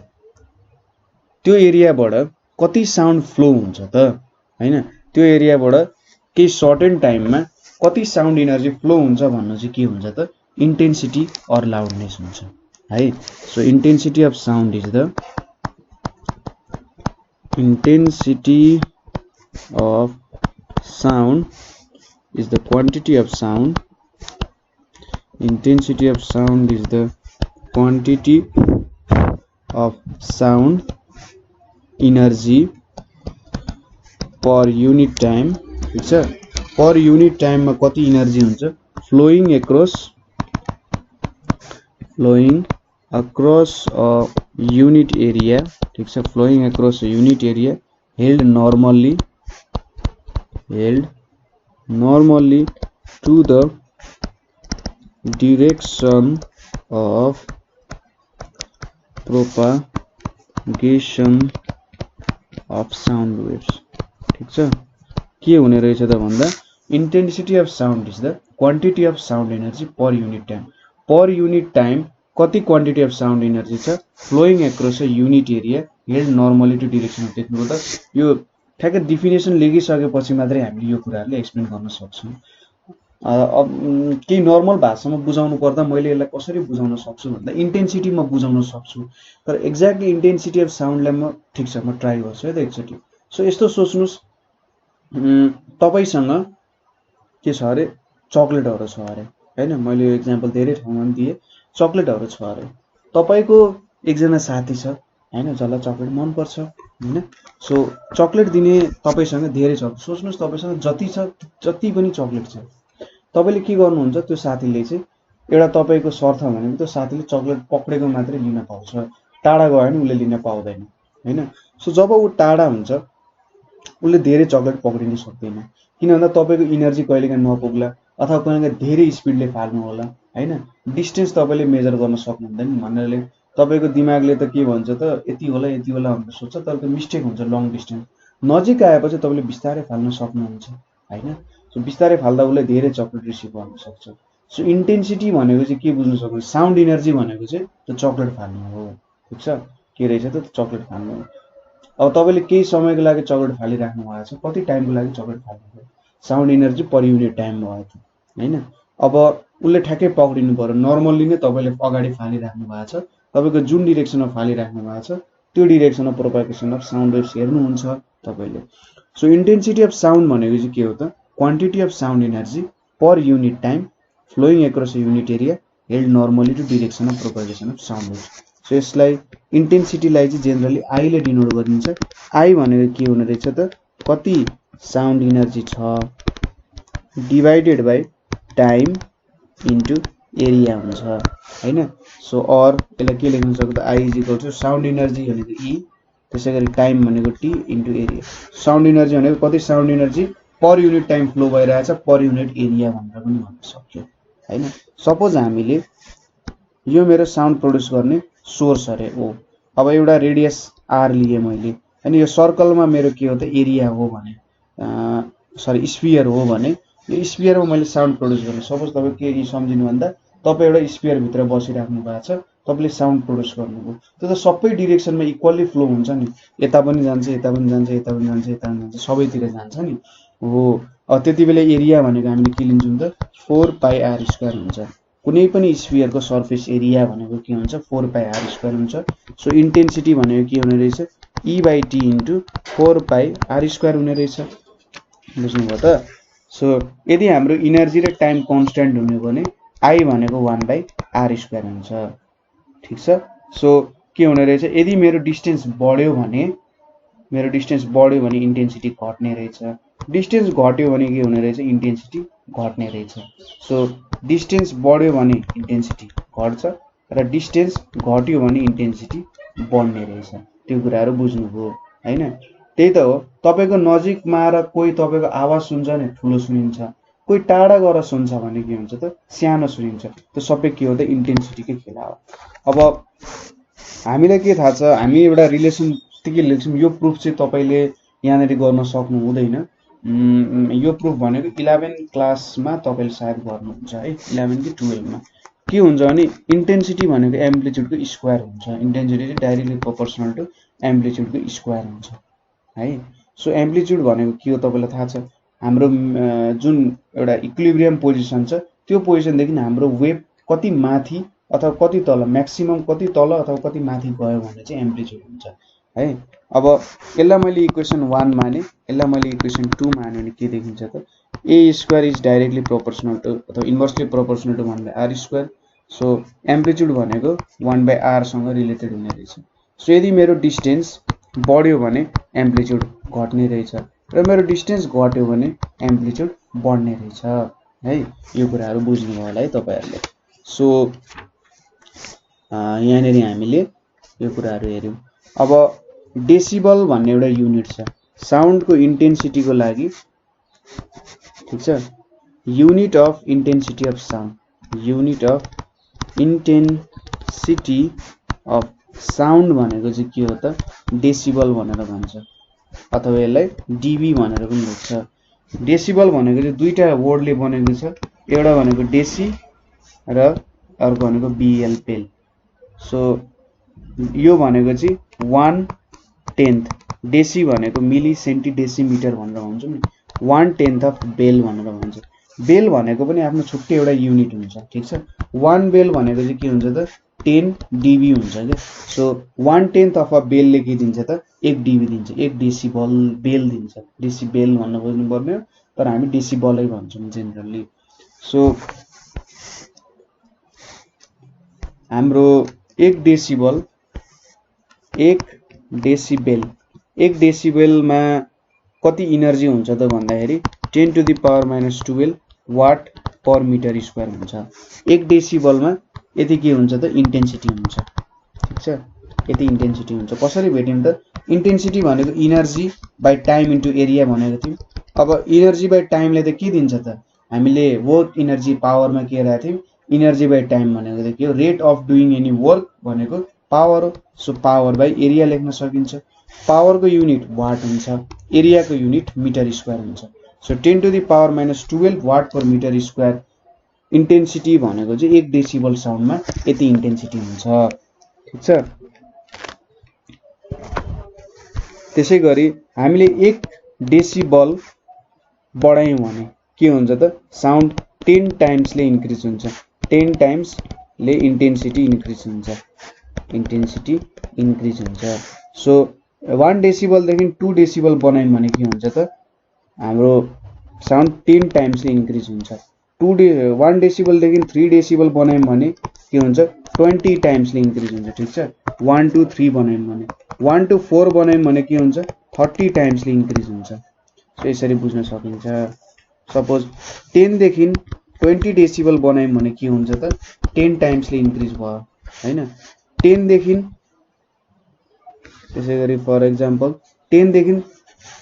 त्यो एरियाबाट कति साउन्ड फ्लो हुन्छ त हैन, त्यो एरियाबाट केही सर्टेन टाइममा कति साउन्ड इनर्जी फ्लो हुन्छ भन्नु चाहिँ के हुन्छ त इन्टेन्सिटी अर लाउडनेस हुन्छ है। So intensity of sound is the intensity of sound is the quantity of sound. Intensity of sound is the quantity of sound energy per unit time. ठीक छ, पर युनिट टाइममा कति इनर्जी हुन्छ flowing across a unit area. ठीक छ, flowing across a unit area held normally to the direction of propagation of sound waves. ठीक छ, के हुने रहेछ त भन्दा intensity of sound is the quantity of sound energy per unit time. Per unit time कति क्वान्टिटी अफ साउन्ड इनर्जी छ flowing across a unit area held normally to direction of. देख्नु त यो ठ्याक्कै डिफिनेसन लेखिसकेपछि मात्रै हामीले यो कुराहरुले एक्सप्लेन गर्न सक्छौं। अब केही नर्मल भाषामा बुझाउनु पर्दा मैले यसलाई कसरी बुझाउन सक्छु भन्दा इन्टेन्सिटी म बुझाउन सक्छु, तर एक्ज्याक्टली इन्टेन्सिटी अफ साउन्डलाई म ठीक छ म ट्राई गर्छु है त एकचोटी। सो यस्तो सोच्नुस्, तपाईसँग के छ अरे चकलेटहरु छ अरे हैन, मैले यो एक्जाम्पल धेरै ठाउँमा पनि दिए। चकलेटहरु छ अरे, तपाईको एकजना साथी छ हैन जसलाई चकलेट मन पर्छ हैन। सो चकलेट दिने तपाईसँग धेरै छ, सोच्नुस् तपाईसँग जति छ जति पनि चकलेट छ, तपाईले के गर्नुहुन्छ त्यो साथीले चाहिँ एउटा तपाईको शर्त भनेको त्यो साथीले चकलेट पक्रेको मात्रै लिन पाउँछ, टाढा गयो भने उले लिन पाउँदैन हैन। सो जब उ टाढा हुन्छ उले धेरै चकलेट पक्रिन सक्दैन, किन भन्दा तपाईको इनर्जी कहिलेकाहीँ नपुग्ला अथवा कहिलेकाहीँ धेरै स्पिडले फाल्नु होला हैन। डिस्टेन्स तपाईले मेजर गर्न सक्नुहुँदैन भन्नाले तपाईको दिमागले त के भन्छ त यति होला भनेर सोच्छ, तर त्यो मिस्टेक हुन्छ। लङ डिस्टेन्स नजिक आएपछि तपाईले बिस्तारै फाल्न सक्नुहुन्छ हैन। सो बिस्तारै फाल्दा उले धेरै चकलेट रिसिभ गर्न सक्छ। सो इन्टेन्सिटी भनेको चाहिँ के बुझ्न सक्नु, साउन्ड एनर्जी भनेको चाहिँ त्यो चकलेट फाल्नु हो। ठीक छ, के रहेछ त चकलेट फाल्नु हो। अब तपाईले केही समयको लागि चकलेट फालिराख्नु भएको छ, कति टाइमको लागि चकलेट फाल्नु, sound energy per unit time भयो त हैन। अब उले ठ्याक्कै पक्रिनु पर्यो, नर्मली नै तपाईले अगाडि फालिराख्नु भएको छ, तपाईको जुन डाइरेक्सनमा फालिराख्नु भएको छ त्यो direction of propagation of sound waves हेर्नुहुन्छ तपाईले। सो इन्टेन्सिटी अफ साउन्ड भनेको चाहिँ के हो त quantity of sound energy per unit time flowing across a unit area held normally to direction of propagation of sound waves. So यसलाई इन्टेन्सिटीलाई चाहिँ जेनरली आई ले डिनोट गरिन्छ। आई भनेको के हुने रहेछ त कति साउन्ड इनर्जी छ divided by time into area हुन्छ हैन। सो अर यसलाई के लेख्न सक्दा I is equal to sound energy भनेको ई त्यसैगरी टाइम भनेको T into area. Sound energy भनेको कति साउन्ड इनर्जी पर युनिट टाइम फ्लो भइरहेछ पर युनिट एरिया भनेर पनि भन्न सक्यो हैन। सपोज हामीले यो मेरो साउन्ड प्रोड्युस गर्ने सोर्स अरे ओ, अब एउटा रेडियस आर लिए मैले हैन, यो सर्कलमा मेरो के हो त एरिया हो भने सरी स्फियर हो भने यो स्फियरमा मैले साउन्ड प्रोड्युस गर्ने। सपोज तपाईँ के सम्झिनु भन्दा तपाईँ एउटा स्फियर भित्र बसिराख्नु भएको छ, तपाईले साउन्ड प्रोड्युस गर्नुभयो, त्यो त सबै डिरेक्सनमा इक्वली फ्लो हुन्छ नि, यता पनि जान्छ यता पनि जान्छ यता पनि जान्छ यता पनि जान्छ सबैतिर जान्छ नि हो। त्यति बेला एरिया भनेको हामीले के लिन्छौँ त 4 पाई आर स्क्वायर हुन्छ। कुनै पनि स्फियरको सर्फेस एरिया भनेको के हुन्छ 4 पाई आर स्क्वायर हुन्छ। सो इन्टेन्सिटी भनेको के हुने रहेछ E by T into 4 pi r square हुने रहेछ, बुझ्नुभयो त। सो यदि हाम्रो इनर्जी र टाइम कन्स्ट्यान्ट हुने भने आई भनेको 1 बाई आर स्क्वायर हुन्छ, ठिक छ। सो के हुने रहेछ यदि मेरो डिस्टेन्स बढ्यो भने इन्टेन्सिटी घट्ने रहेछ, डिस्टेन्स घट्यो भने के हुने रहेछ इन्टेन्सिटी घट्ने रहेछ। सो डिस्टेन्स बढ्यो भने इन्टेन्सिटी घट्छ र डिस्टेन्स घट्यो भने इन्टेन्सिटी बढ्ने रहेछ, त्यो कुराहरू बुझ्नुभयो हैन। त्यही त हो, तपाईको नजिकमा र कोही तपाईको आवाज सुन्छ नि ठुलो सुनिन्छ, कोही टाढा गएर सुन्छ भने के हुन्छ त सानो सुनिन्छ, त्यो सबै के हो त इन्टेन्सिटीकै खेला हो। अब हामीलाई के थाहा छ, हामी एउटा रिलेसन के लेख्छौँ, यो प्रुफ चाहिँ तपाईले यहाँनेरि गर्न सक्नु हुँदैन। यो प्रुफ भनेको 11 क्लासमा तपाईले सायद गर्नुहुन्छ है, 11 कि 12 मा के हुन्छ भने इन्टेन्सिटी भनेको एम्प्लिट्युडको स्क्वायर हुन्छ। इन्टेन्सिटी चाहिँ डाइरेक्टली प्रोपोर्सनल टु एम्प्लिट्युडको स्क्वायर हुन्छ है। सो एम्प्लिट्युड भनेको के हो तपाईलाई थाहा छ, हाम्रो जुन एउटा इक्विलिब्रियम पोजिसन छ त्यो पोजिसनदेखि हाम्रो वेभ कति माथि अथवा कति तल, म्याक्सिमम कति तल अथवा कति माथि गयो भने चाहिँ एम्प्लिट्युड हुन्छ है। अब यसलाई मैले इक्वेसन 1 माने, यसलाई मैले इक्वेसन 2 माने भने के देखिन्छ त a square is directly proportional to अथवा inversely proportional to 1 by r square. So amplitude भनेको 1 बाई आर सँग रिलेटेड हुने रहेछ। सो यदि मेरो डिस्टेन्स बढ्यो भने एम्प्लिट्युड घट्ने रहेछ र मेरो डिस्टेन्स घट्यो भने एम्प्लिट्युड बढ्ने रहेछ है। यो कुराहरू बुझ्नुभयो होला है तपाईहरुले। सो यहाँनेरि हामीले यो कुराहरू हेर्यौं। अब डेसिबल भन्ने एउटा युनिट छ साउन्डको इन्टेन्सिटीको लागि, ठीक छ। Unit of intensity of sound, unit of intensity of sound भनेको चाहिँ के हो त डेसिबल भनेर भन्छ, अथवा यसलाई डीबी भनेर पनि लेख्छ। डेसिबल भनेको चाहिँ दुईटा वर्डले बनेको छ, एउटा भनेको डेसी र अर्को भनेको बीएल बेल। सो यो भनेको चाहिँ 1/10, डेसी भनेको मिली सेन्टी डेसिमिटर भनेर भन्छौँ नि, 1/10 अफ बेल भनेर भन्छ। बेल भनेको पनि आफ्नो छुट्टै एउटा युनिट हुन्छ, ठीक छ। 1 बेल भनेको चाहिँ के हुन्छ त 10 डीबी हुन्छ के। सो 1/10 अफ अ बेलले के दिन्छ त 1 डीबी दिन्छ, 1 डेसिबल बेल दिन्छ। डेसिबेल भन्न खोज्नु पर्ने हो तर हामी डेसिबलै भन्छौँ जेनरली। सो हाम्रो 1 डेसिबल 1 डेसिबेल, 1 डेसिबेलमा कति इनर्जी हुन्छ त भन्दाखेरि 10 to the power minus 12 watt per metre square हुन्छ। 1 डेसिबलमा यति के हुन्छ त इन्टेन्सिटी हुन्छ, ठीक छ। यति इन्टेन्सिटी हुन्छ। कसरी भेट्यौं त, इन्टेन्सिटी भनेको energy by time into area भनेको थियौं। अब इनर्जी बाइ टाइमले त के दिन्छ त, हामीले वर्क इनर्जी पावरमा के राखेको थियौं, इनर्जी बाइ टाइम भनेको त के हो rate of doing any work भनेको पावर हो। सो पावर बाइ एरिया लेख्न सकिन्छ। पावरको युनिट वाट हुन्छ, एरियाको युनिट मिटर स्क्वायर हुन्छ। So 10 to the power minus 12 watt per metre square intensity भनेको चाहिँ 1 डेसिबल साउन्डमा यति इन्टेन्सिटी हुन्छ, ठीक छ। त्यसै गरी हामीले 1 डेसिबल बढायौं भने के हुन्छ त साउन्ड 10 टाइम्सले इन्क्रिज हुन्छ, 10 टाइम्सले इन्टेन्सिटी इन्क्रिज हुन्छ, इन्टेन्सिटी इन्क्रिज हुन्छ। सो 1 डेसिबलदेखि 2 डेसिबल बनायौं भने के हुन्छ त हाम्रो साउन्ड 10 टाइम्सले इन्क्रिज हुन्छ। 1 डेसिबलदेखि 3 डेसिबल बनायौँ भने के हुन्छ 20 टाइम्सले इन्क्रिज हुन्छ ठीक छ 1 to 3 बनायौँ भने 1 to 4 बनायौँ भने के हुन्छ 30 टाइम्सले इन्क्रिज हुन्छ सो यसरी बुझ्न सकिन्छ सपोज 10 देखि 20 डेसिबल बनायौँ भने के हुन्छ त 10 टाइम्सले इन्क्रिज भयो हैन 10 देखि त्यसैगरी फर एक्जाम्पल 10 देखि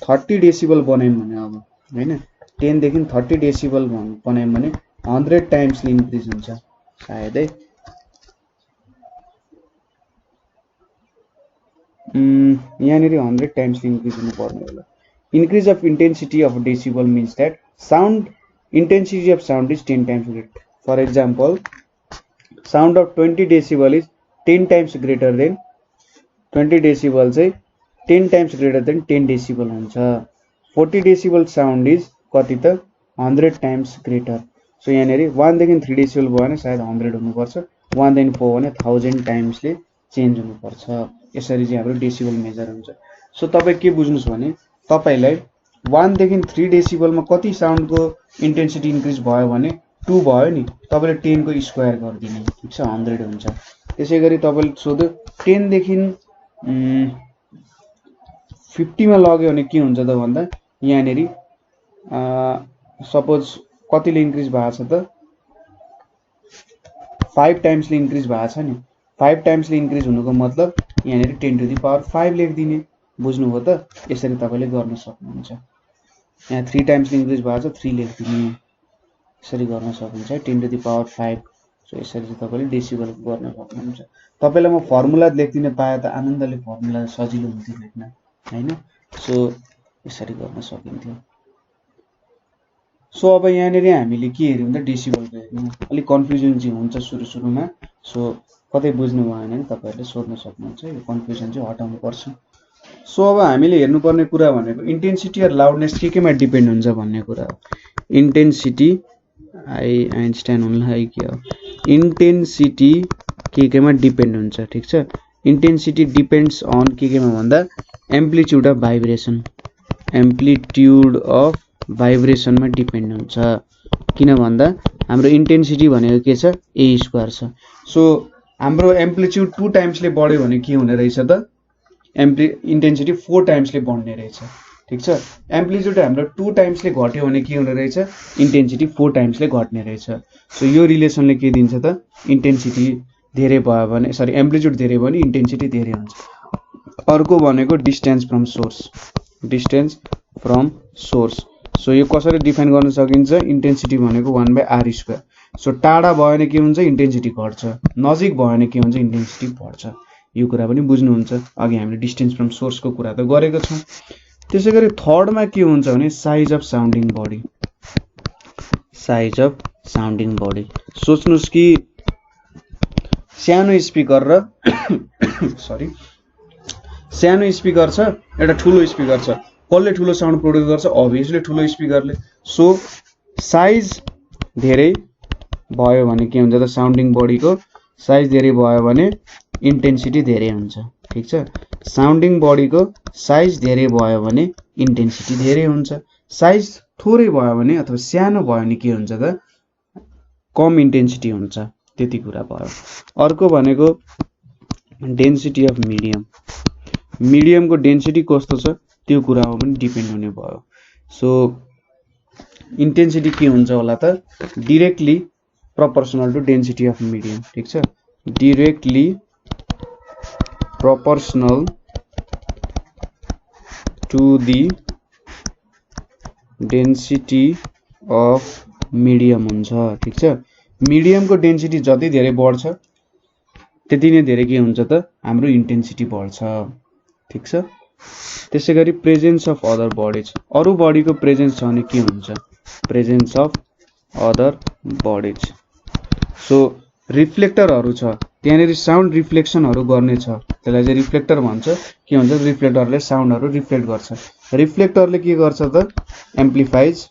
30 डेसिबल बनायौँ भने अब हैन 10 देखि 30 डेसिबल बनायौँ भने 100 टाइम्सले इन्क्रिज हुन्छ सायदै यहाँनिर 100 टाइम्सले इन्क्रिज हुनुपर्ने होला increase of intensity of a decibel means that sound intensity of sound is 10 times greater. For example, sound of 20 decibel is 10 times greater than 20 decibel say 10 times greater than 10 decibel huncha 40 decibel sound is कति त 100 times greater. So यहाँनिर 1 देखि 3 decibel भयो भने सायद 100 हुनुपर्छ 1 देखि 4 भने 1000 times ले चेन्ज हुनुपर्छ यसरी चाहिँ हाम्रो डेसिबल मेजर हुन्छ सो तपाई के बुझ्नुस् भने तपाईलाई 1 देखि 3 डेसिबलमा कति साउन्डको इन्टेन्सिटी इन्क्रिज भयो भने 2 भयो नि तपाईले 10 को स्क्वायर गर्दिने ठीक छ 100 हुन्छ त्यसैगरी तपाईले सोध्यो 10 देखि 50 मा लग्यो भने के हुन्छ त भन्दा यहाँनेरि सपोज कतिले इन्क्रिज भएको छ त 5 टाइम्सले इन्क्रिज भएको छ नि 5 टाइम्सले इन्क्रिज हुनुको मतलब यहाँनेरि 10 to the power 5 लेख्दिने बुझ्नुभयो त यसरी तपाईले गर्न सक्नुहुन्छ यहाँ 3 टाइम्सले इन्क्रिज भएको छ 3 लेख्दिने यसरी गर्न सक्नुहुन्छ 10 to the power 5 सो यसरी चाहिँ तपाईले डेसिबल गर्न सक्नुहुन्छ तपाईलाई म फर्मुला लेख्दिन पाए त आनन्दले फर्मुला सजिलो हुन्थ्यो लेख्न हैन सो यसरी गर्न सकिन्थ्यो सो अब यहाँनेरि हामीले के हेर्यौं त डेसिबलको हेर्यौं अलि कन्फ्युजन चाहिँ हुन्छ सुरुमा सो कतै बुझ्नु भएन भने तपाईहरुले सोध्न सक्नुहुन्छ यो कन्फ्युजन चाहिँ हटाउनु पर्छ सो अब हामीले हेर्नुपर्ने कुरा भनेको इन्टेन्सिटी र लाउडनेस केमा डिपेन्ड हुन्छ भन्ने कुरा हो इन्टेन्सिटी आइन्स्टाइन हुनलाई के हो इन्टेन्सिटी केमा डिपेन्ड हुन्छ ठीक छ इन्टेन्सिटी डिपेन्ड्स अन केमा भन्दा amplitude of vibration amplitude of भाइब्रेसनमा डिपेन्ड हुन्छ किन भन्दा हाम्रो इन्टेन्सिटी भनेको के छ a स्क्वायर छ सो हाम्रो एम्प्लिट्युड 2 टाइम्सले बढ्यो भने के हुने रहेछ त इन्टेन्सिटी 4 टाइम्सले बढ्ने रहेछ ठीक छ एम्प्लिट्युड हाम्रो 2 टाइम्सले घट्यो भने के हुने रहेछ इन्टेन्सिटी 4 टाइम्सले घट्ने रहेछ सो यो रिलेसनले के दिन्छ त इन्टेन्सिटी धेरै भयो भने सरी एम्प्लिट्युड धेरै भयो भने इन्टेन्सिटी धेरै हुन्छ अर्को भनेको डिस्टेन्स फ्रम सोर्स सो यो कसरी डिफाइन गर्न सकिन्छ इन्टेन्सिटी भनेको 1/r स्क्वायर सो टाढा भयो भने के हुन्छ इन्टेन्सिटी घट्छ नजिक भयो भने के हुन्छ इन्टेन्सिटी बढ्छ यो कुरा पनि बुझ्नुहुन्छ अघि हामीले डिस्टेन्स फ्रम सोर्सको कुरा त गरेको छौं त्यसैगरी थर्डमा के हुन्छ भने साइज अफ साउन्डिङ बडी सोच्नुस् कि सानो स्पिकर र सरी सानो स्पिकर छ एउटा ठुलो स्पिकर छ कसले ठुलो साउन्ड प्रोड्युस गर्छ अभियसली ठुलो स्पिकरले सो साइज धेरै भयो भने के हुन्छ त साउन्डिङ बडीको साइज धेरै भयो भने इन्टेन्सिटी धेरै हुन्छ ठीक छ साउन्डिङ बडीको साइज धेरै भयो भने इन्टेन्सिटी धेरै हुन्छ साइज थोरै भयो भने अथवा सानो भयो भने के हुन्छ त कम इन्टेन्सिटी हुन्छ त्यति कुरा भयो अर्को भनेको डेन्सिटी अफ मिडियमको डेन्सिटी कस्तो छ त्यो कुरामा पनि डिपेन्ड हुने भयो सो इन्टेन्सिटी के हुन्छ होला त directly proportional to density of medium ठीक छ directly proportional to the density of medium हुन्छ ठीक छ मिडियमको डेन्सिटी जति धेरै बढ्छ त्यति नै धेरै के हुन्छ त हाम्रो इन्टेन्सिटी बढ्छ ठीक छ त्यसैगरी प्रेजेन्स अफ अदर बडीज अरु बडीको प्रेजेन्स छ भने के हुन्छ presence of other bodies so रिफ्लेक्टरहरु छ त्यहाँनेरि साउन्ड रिफ्लेक्सनहरु गर्ने छ त्यसलाई चाहिँ रिफ्लेक्टर भन्छ के हुन्छ रिफ्लेक्टरले साउन्डहरु रिफ्लेक्ट गर्छ रिफ्लेक्टरले के गर्छ त एम्प्लिफाइज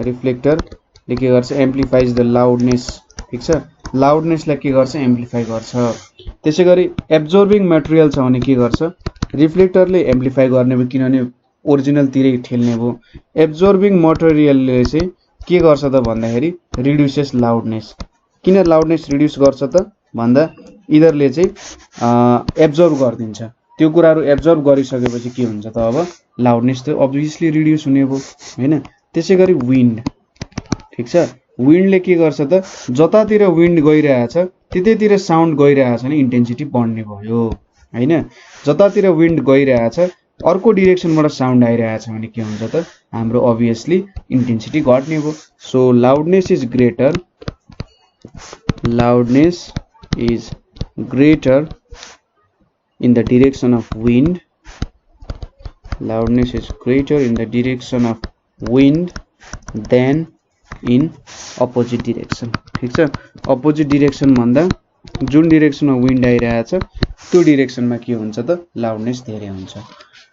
रिफ्लेक्टरले के गर्छ एम्प्लिफाइज द लाउडनेस ठीक छ लाउडनेसलाई के गर्छ एम्प्लिफाई गर्छ त्यसैगरी एब्जर्बिङ मटेरियल छ भने के गर्छ रिफ्लेक्टरले एम्प्लिफाई गर्ने भयो किनभने ओरिजिनल तिरै ठेल्ने भयो एब्जर्बिङ मटेरियलले चाहिँ के गर्छ त भन्दाखेरि रिड्युसेस लाउडनेस। किन लाउडनेस रिड्युस गर्छ त भन्दा यिनीहरूले चाहिँ एब्जर्भ गरिदिन्छ। त्यो कुराहरू एब्जर्भ गरिसकेपछि के हुन्छ त अब लाउडनेस त अब्भियसली रिड्युस हुने भयो हैन। त्यसै गरी विन्ड, ठिक छ, विन्डले के गर्छ त जतातिर विन्ड गइरहेछ त्यतैतिर साउन्ड गइरहेछ भने इन्टेन्सिटी बढ्ने भयो हैन। जतातिर विन्ड गइरहेछ अर्को डिरेक्सनबाट साउन्ड आइरहेछ भने के हुन्छ त हाम्रो अब्भियसली इन्टेन्सिटी घट्ने भयो। So loudness is greater in the direction of wind. Loudness is greater in the direction of wind than in opposite direction। ठीक छ, अपोजिट डिरेक्सन भन्दा जुन डिरेक्सनमा विन्ड आइरहेछ त्यो डिरेक्सनमा के हुन्छ त लाउडनेस धेरै हुन्छ।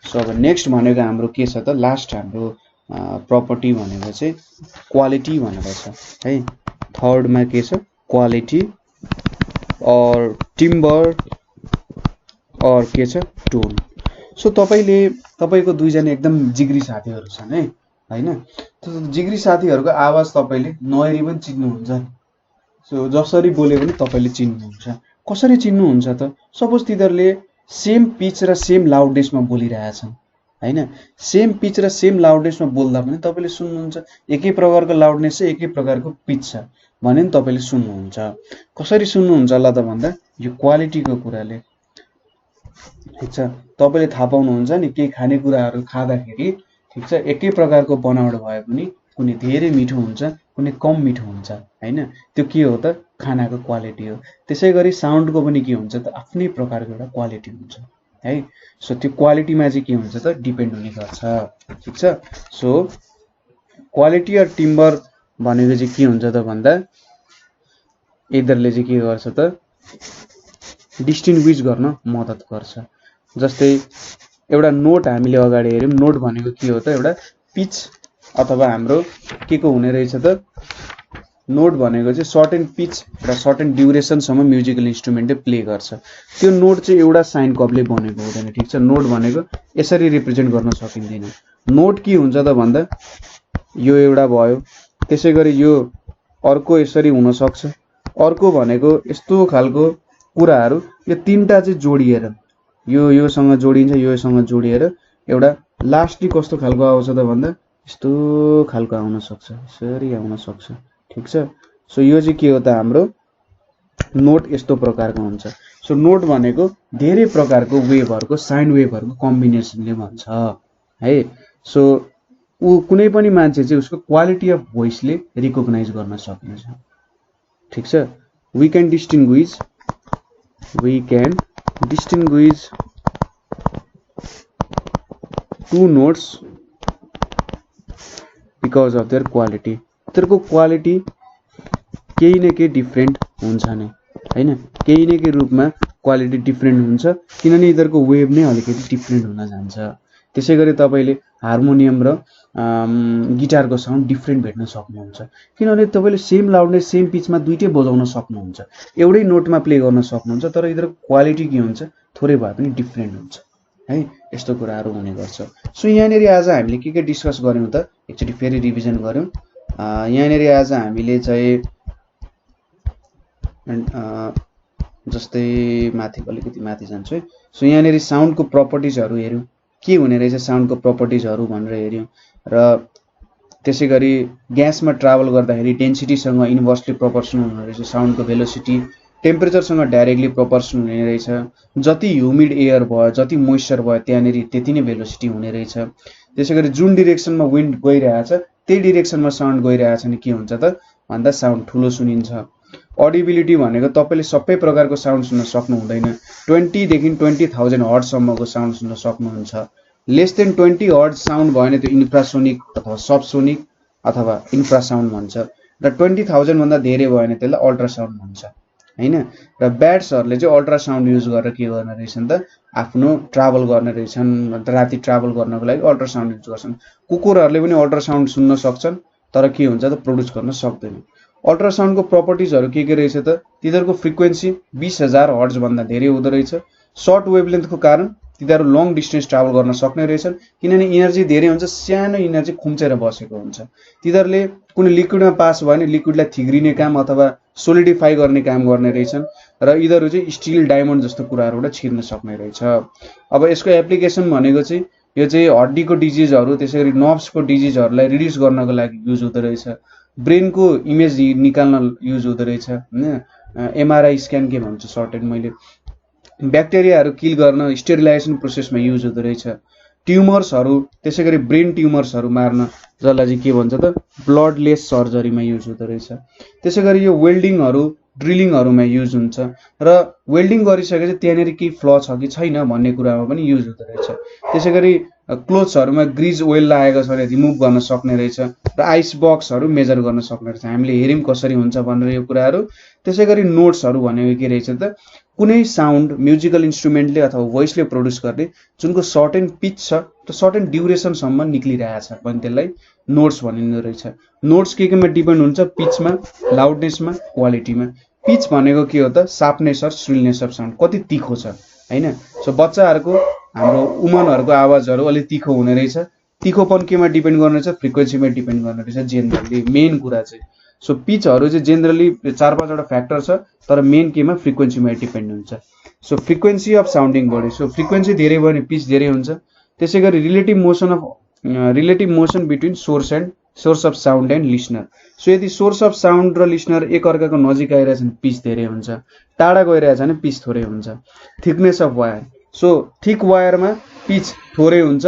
सो अब नेक्स्ट भनेको हाम्रो के छ त लास्ट हाम्रो प्रपर्टी भनेको चाहिँ क्वालिटी भनेको छ है। थर्डमा के छ क्वालिटी और टिम्बर और के छ टोन। सो तपाईको दुईजना एकदम जिग्री साथीहरू छन् है हैन। त्यो जिग्री साथीहरूको आवाज तपाईले नहेरी पनि चिन्नुहुन्छ नि। सो जसरी बोले पनि तपाईले चिन्नुहुन्छ। कसरी चिन्नुहुन्छ त सपोज तिनीहरूले सेम पिच र सेम लाउडनेसमा बोलिरहेछन् हैन। सेम पिच र सेम लाउडनेसमा बोल्दा पनि तपाईले सुन्नुहुन्छ। एकै प्रकारको लाउडनेस छ एकै प्रकारको पिच छ भने नि तपाईले सुन्नुहुन्छ। कसरी सुन्नुहुन्छ होला त भन्दा यो क्वालिटीको कुराले, ठीक छ। तपाईले थाहा पाउनुहुन्छ नि केही खानेकुराहरू खाँदाखेरि ठीक छ एकै प्रकारको बनावट भए पनि कुनै धेरै मिठो हुन्छ कुनै कम मिठो हुन्छ हैन। त्यो के हो त खानाको क्वालिटी हो। त्यसै गरी साउन्डको पनि के हुन्छ त आफ्नै प्रकारको एउटा क्वालिटी हुन्छ है। सो त्यो क्वालिटीमा चाहिँ के हुन्छ त डिपेन्ड हुने गर्छ, ठीक छ। सो क्वालिटी र टिम्बर भनेको चाहिँ के हुन्छ त भन्दा यिनीहरूले चाहिँ के गर्छ त डिस्टिङ्ग्विस गर्न मद्दत गर्छ। जस्तै एउटा नोट हामीले अगाडि हेर्यौं, नोट भनेको के हो त एउटा पिच अथवा हाम्रो के को हुने रहेछ त नोट भनेको चाहिँ सर्टेन पिच र सर्टेन ड्युरेसनसम्म म्युजिकल इन्स्ट्रुमेन्टले प्ले गर्छ। त्यो नोट चाहिँ एउटा साइन कपले बनेको हुँदैन, ठीक छ। नोट भनेको यसरी रिप्रेजेन्ट गर्न सकिँदैन। नोट के हुन्छ त भन्दा यो एउटा भयो, त्यसै गरी यो अर्को यसरी हुन सक्छ, अर्को भनेको यस्तो खालको कुराहरू यो तीनटा चाहिँ जोडिएर योसँग जोडिन्छ, योसँग जोडिएर एउटा लास्टली कस्तो खालको आउँछ त भन्दा यस्तो खालको आउन सक्छ, यसरी आउन सक्छ, ठीक छ। सो यो चाहिँ के हो त हाम्रो नोट यस्तो प्रकारको हुन्छ। सो नोट भनेको धेरै प्रकारको वेभहरूको साइन वेभहरूको कम्बिनेसनले भन्छ है। सो कुनै पनि मान्छे चाहिँ उसको क्वालिटी अफ भोइसले रिकग्नाइज गर्न सकिन्छ, ठीक छ। we can distinguish two notes because of their quality। तिनीहरूको क्वालिटी केही न केही डिफरेन्ट हुन्छ नै हैन। केही न केही रूपमा क्वालिटी डिफरेन्ट हुन्छ किनभने यिनीहरूको वेभ नै अलिकति डिफरेन्ट हुन जान्छ। त्यसै गरी तपाईले हार्मोनियम र गिटारको साउन्ड डिफरेन्ट भेट्न सक्नुहुन्छ किनभने तपाईले सेम लाउडनेस सेम पिचमा दुईटै बजाउन सक्नुहुन्छ, एउटै नोटमा प्ले गर्न सक्नुहुन्छ, तर यिनीहरूको क्वालिटी के हुन्छ थोरै भए पनि डिफरेन्ट हुन्छ है। यस्तो कुराहरू हुने गर्छ। सो यहाँनेरि आज हामीले के डिस्कस गर्यौं त एकचोटी फेरि रिभिजन गर्यौं। यहाँनेरि आज हामीले चाहिँ जस्तै माथि अलिकति माथि जान्छु है। सो यहाँनेरि साउन्डको प्रपर्टिजहरू हेर्यौं, के हुने रहेछ साउन्डको प्रपर्टिजहरू भनेर हेर्यौं र त्यसै गरी ग्यासमा ट्राभल गर्दाखेरि डेन्सिटीसँग इन्भर्सली प्रोपोर्सनल हुने रहेछ साउन्डको भेलोसिटी, टेम्परेचरसँग डाइरेक्टली प्रोपोर्सनल हुने रहेछ। जति ह्युमिड एयर भयो जति मोइस्चर भयो त्यहाँनेरि त्यति नै भेलोसिटी हुने रहेछ। त्यसै गरी जुन डिरेक्सनमा विन्ड गइरहेछ त्यही डिरेक्सनमा साउन्ड गइरहेछ भने के हुन्छ त भन्दा साउन्ड ठुलो सुनिन्छ। अडिबिलिटी भनेको तपाईले सबै प्रकारको साउन्ड सुन्न सक्नु हुँदैन। 20 देखि 20,000 हर्ट्जसम्मको साउन्ड सुन्न सक्नुहुन्छ। लेस देन 20 हर्ट्ज साउन्ड भयो भने त्यो इन्फ्रासोनिक अथवा सबसोनिक अथवा इन्फ्रासाउन्ड भन्छ र 20,000 भन्दा धेरै भयो भने त्यसलाई अल्ट्रासाउन्ड भन्छ हैन। र ब्याट्सहरूले चाहिँ अल्ट्रासाउन्ड युज गरेर के गर्ने रहेछन् त आफ्नो ट्राभल गर्ने रहेछन्, राति ट्राभल गर्नको लागि अल्ट्रासाउन्ड युज गर्छन्। कुकुरहरूले पनि अल्ट्रासाउन्ड सुन्न सक्छन् तर के हुन्छ त प्रोड्युस गर्न सक्दैन। अल्ट्रासाउन्डको प्रपर्टिजहरू के रहेछ त तिनीहरूको फ्रिक्वेन्सी 20,000 हर्ट्ज भन्दा धेरै हुँदो रहेछ। सर्ट वेभलेन्थको कारण तिनीहरू लङ डिस्टेन्स ट्राभल गर्न सक्ने रहेछन् किनभने इनर्जी धेरै हुन्छ, सानो इनर्जी खुम्चेर बसेको हुन्छ। तिनीहरूले कुनै लिक्विडमा पास भयो भने लिक्विडलाई थिग्रिने काम अथवा सोलिडिफाई गर्ने काम गर्ने रहेछन् र यिनीहरू चाहिँ स्टिल डायमन्ड जस्तो कुराहरूबाट छिर्न सक्ने रहेछ। अब यसको एप्लिकेसन भनेको चाहिँ यो चाहिँ हड्डीको डिजिजहरू त्यसैगरी नर्भ्सको डिजिजहरूलाई रिड्युस गर्नको लागि युज हुँदो रहेछ, ब्रेनको इमेज निकाल्न युज हुँदो रहेछ होइन, एमआरआई स्क्यान के भन्छ सर्ट एन्ड मैले, ब्याक्टेरियाहरू किल गर्न स्टेरिलाइजेसन प्रोसेसमा युज हुँदो रहेछ, ट्युमर्सहरू त्यसैगरी ब्रेन ट्युमर्सहरू मार्न जसलाई चाहिँ के भन्छ त ब्लडलेस सर्जरीमा युज हुँदो रहेछ। त्यसैगरी यो वेल्डिङहरू ड्रिलिङहरूमा युज हुन्छ र वेल्डिङ गरिसकेपछि त्यहाँनिर केही फ्ल छ कि छैन भन्ने कुरामा पनि युज हुँदो रहेछ। त्यसैगरी क्लोथ्सहरूमा ग्रिज ओइल लागेको छ भने रिमुभ गर्न सक्ने रहेछ र आइस बक्सहरू मेजर गर्न सक्ने रहेछ, हामीले हेऱ्यौँ कसरी हुन्छ भनेर यो कुराहरू। त्यसैगरी नोट्सहरू भनेको के रहेछ त कुनै साउन्ड म्युजिकल इन्स्ट्रुमेन्टले अथवा भोइसले प्रड्युस गर्ने जुनको सर्टेन पिच छ र सर्टेन ड्युरेसनसम्म निक्लिरहेछ भने त्यसलाई नोट्स भनिँदो रहेछ। नोट्स केमा डिपेन्ड हुन्छ, पिचमा, लाउडनेसमा, क्वालिटीमा। पिच भनेको के हो त sharpness or shrillness of sound, कति तिखो छ हैन। सो बच्चाहरूको हाम्रो वुमनहरूको आवाजहरू अलिक तिखो हुने रहेछ, तिखोपन केमा डिपेन्ड गर्ने रहेछ, फ्रिक्वेन्सीमा डिपेन्ड गर्ने रहेछ जेनरली, मेन कुरा चाहिँ। सो पिचहरू चाहिँ जेनरली 4-5 फ्याक्टर छ तर मेन केमा फ्रिक्वेन्सीमा डिपेन्ड हुन्छ। So frequency of sounding body, so frequency धेरै भयो भने पिच धेरै हुन्छ। त्यसैगरी relative motion between source of sound and listener, so यदि सोर्स अफ साउन्ड र लिसनर एकअर्काको नजिक आइरहेछ भने पिच धेरै हुन्छ, टाढा गइरहेछ भने पिच थोरै हुन्छ। Thickness of wire, so thick वायरमा पिच थोरै हुन्छ,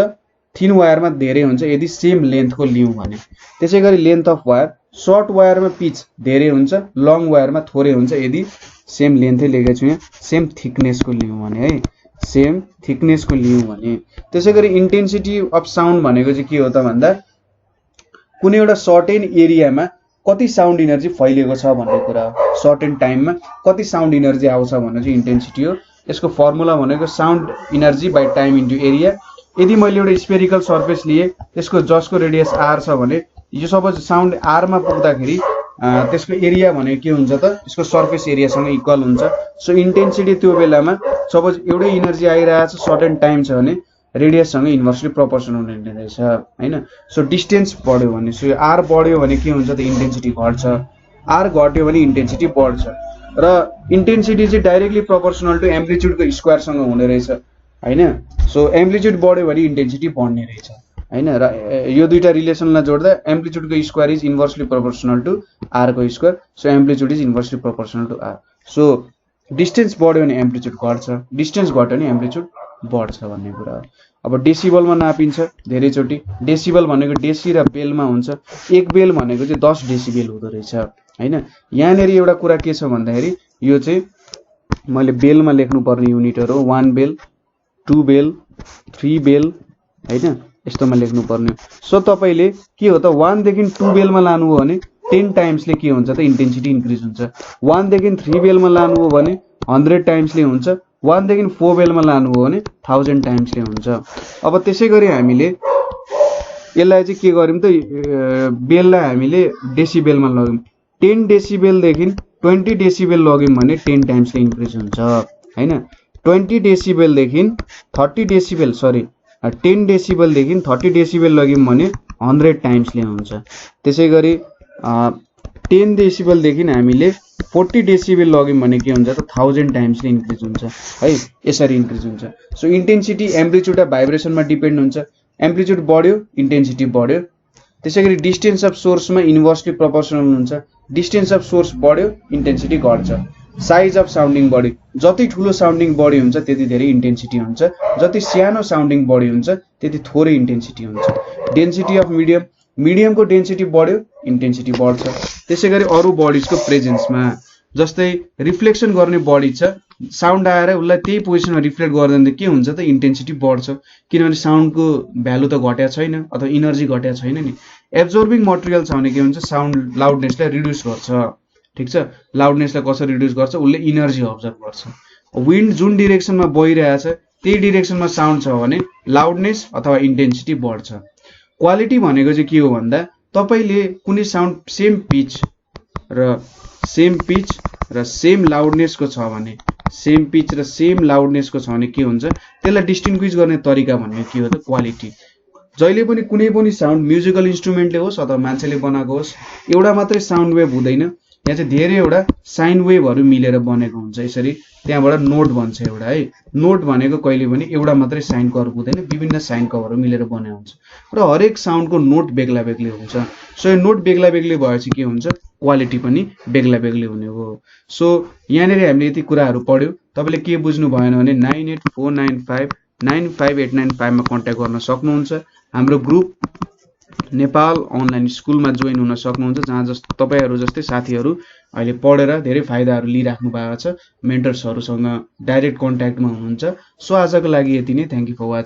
थिन वायरमा धेरै हुन्छ यदि सेम लेन्थको लिउँ भने। त्यसैगरी लेन्थ अफ वायर, सर्ट वायरमा पिच धेरै हुन्छ, लङ वायरमा थोरै हुन्छ यदि सेम लेन्थै लेखेको छु यहाँ, सेम थिकनेसको लिउँ भने है, सेम थिकनेसको लिउँ भने। त्यसैगरी इन्टेन्सिटी अफ साउन्ड भनेको चाहिँ के हो त भन्दा कुनै एउटा सर्टेन एरियामा कति साउन्ड इनर्जी फैलिएको छ भन्ने कुरा हो, सर्टेन टाइममा कति साउन्ड इनर्जी आउँछ भन्ने चाहिँ इन्टेन्सिटी हो। यसको फर्मुला भनेको sound energy by time into area. यदि मैले एउटा स्पेरिकल सर्फेस लिएँ त्यसको जसको रेडियस आर छ भने यो सपोज साउन्ड आरमा पुग्दाखेरि त्यसको एरिया भनेको के हुन्छ त यसको सर्फेस एरियासँग इक्वल हुन्छ। सो इन्टेन्सिटी त्यो बेलामा सपोज एउटै इनर्जी आइरहेछ सर्टेन टाइम छ भने रेडियससँग इन्भर्सली प्रोपोर्सनल हुने रहेछ हैन। सो डिस्टेन्स बढ्यो भने, सो आर बढ्यो भने के हुन्छ त इन्टेन्सिटी घट्छ, आर घट्यो भने इन्टेन्सिटी बढ्छ र इन्टेन्सिटी चाहिँ डाइरेक्टली प्रोपोर्सनल टु एम्प्लिट्युडको स्क्वायरसँग हुने रहेछ हैन। सो एम्प्लिट्युड बढ्यो भने इन्टेन्सिटी बढ्ने रहेछ हैन। र यो दुईटा रिलेसनलाई जोड्दा एम्प्लिट्युडको square is inversely proportional to r को square, so amplitude is inversely proportional to r. So distance बढ्यो भने एम्प्लिट्युड घट्छ, डिस्टेन्स घट्यो भने एम्प्लिट्युड बढ्छ भन्ने कुरा हो। अब डेसिबलमा नापिन्छ धेरैचोटि, डेसिबल भनेको डेसी र बेलमा हुन्छ, एक बेल भनेको चाहिँ 10 डेसिबल हुँदो रहेछ हैन। यहाँनिर एउटा कुरा के छ भन्दाखेरि यो चाहिँ मैले बेलमा लेख्नुपर्ने युनिटहरू हो, 1 बेल, 2 बेल, 3 बेल हैन, यस्तोमा लेख्नुपर्ने। सो तपाईले के हो त 1 देखि 2 बेलमा लानु हो भने 10 टाइम्सले के हुन्छ त इन्टेन्सिटी इन्क्रिज हुन्छ, 1 देखि 3 बेलमा लानु हो भने 100 टाइम्सले हुन्छ, 1 देखि 4 बेलमा लानु हो भने 1000 टाइम्सले हुन्छ। अब त्यसैगरी हामीले यसलाई चाहिँ के गर्यौं त बेललाई हामीले डेसिबलमा लग्यौं, 10 डेसिबलदेखि 20 डेसिबल लग्यौं भने 10 टाइम्सले इन्क्रिज हुन्छ हैन। 20 डेसिबलदेखि 30 डेसिबल 10 डेसिबलदेखि 30 डेसिबल लग्यौं भने 100 टाइम्सले हुन्छ। त्यसैगरी 10 डेसिबलदेखि हामीले 40 डेसिबल लग्यौं भने के हुन्छ त 1000 टाइम्सले इन्क्रिज हुन्छ है, यसरी इन्क्रिज हुन्छ। सो इन्टेन्सिटी एम्प्लिट्युड र भाइब्रेसनमा डिपेन्ड हुन्छ, एम्प्लिट्युड बढ्यो इन्टेन्सिटी बढ्यो। त्यसैगरी डिस्टेन्स अफ सोर्समा इन्भर्सली प्रोपोर्सनल हुन्छ, डिस्टेन्स अफ सोर्स बढ्यो इन्टेन्सिटी घट्छ। साइज अफ साउन्डिङ बडी, जति ठुलो साउन्डिङ बडी हुन्छ त्यति धेरै इन्टेन्सिटी हुन्छ, जति सानो साउन्डिङ बडी हुन्छ त्यति थोरै इन्टेन्सिटी हुन्छ। डेन्सिटी अफ मिडियम, मिडियमको डेन्सिटी बढ्यो इन्टेन्सिटी बढ्छ। त्यसैगरी अरू बडीजको प्रेजेन्समा जस्तै रिफ्लेक्सन गर्ने बडी छ, साउन्ड आएर उसलाई त्यही पोजिसनमा रिफ्लेक्ट गर्दैन के हुन्छ त इन्टेन्सिटी बढ्छ, किनभने साउन्डको भ्यालु त घट्या छैन अथवा इनर्जी घट्या छैन नि। एब्जर्बिङ मटेरियल छ भने के हुन्छ साउन्ड लाउडनेसलाई रिड्युस गर्छ, ठीक छ। लाउडनेसलाई कसरी रिड्युस गर्छ, उसले इनर्जी अब्जर्भ गर्छ। विन्ड जुन डिरेक्सनमा बहिरहेछ त्यही डिरेक्सनमा साउन्ड छ भने लाउडनेस अथवा इन्टेन्सिटी बढ्छ। क्वालिटी भनेको चाहिँ के हो भन्दा तपाईले कुनै साउन्ड सेम पिच र सेम लाउडनेसको छ भने, सेम पिच र सेम लाउडनेसको छ भने के हुन्छ त्यसलाई डिस्टिङ्ग्विस गर्ने तरिका भनेको के हो त क्वालिटी। जहिले पनि कुनै पनि साउन्ड म्युजिकल इन्स्ट्रुमेन्टले होस् अथवा मान्छेले बनाएको होस् एउटा मात्रै साउन्ड वेभ हुँदैन, यहाँ चाहिँ धेरैवटा साइन वेभहरू मिलेर बनेको हुन्छ। यसरी त्यहाँबाट नोट भन्छ एउटा है। नोट भनेको कहिले पनि एउटा मात्रै साइन कर्भ हुँदैन, विभिन्न साइन कर्भहरू मिलेर बनेको हुन्छ र हरेक साउन्डको नोट बेग्ला बेग्लै हुन्छ। सो यो नोट बेग्ला बेग्लै भएपछि के हुन्छ, क्वालिटी पनि बेग्ला बेग्लै हुने हो। सो यहाँनिर हामीले यति कुराहरू पढ्यौँ। तपाईँले के बुझ्नु भएन भने 9849595895 मा कन्ट्याक्ट गर्न सक्नुहुन्छ। हाम्रो ग्रुप नेपाल अनलाइन स्कुलमा जोइन हुन सक्नुहुन्छ, जहाँ तपाईँहरू जस्तै साथीहरू अहिले पढेर धेरै फाइदाहरू लिइराख्नु भएको छ, मेन्टर्सहरूसँग डाइरेक्ट कन्ट्याक्टमा हुनुहुन्छ। सो आजको लागि यति नै। Thank you for watching.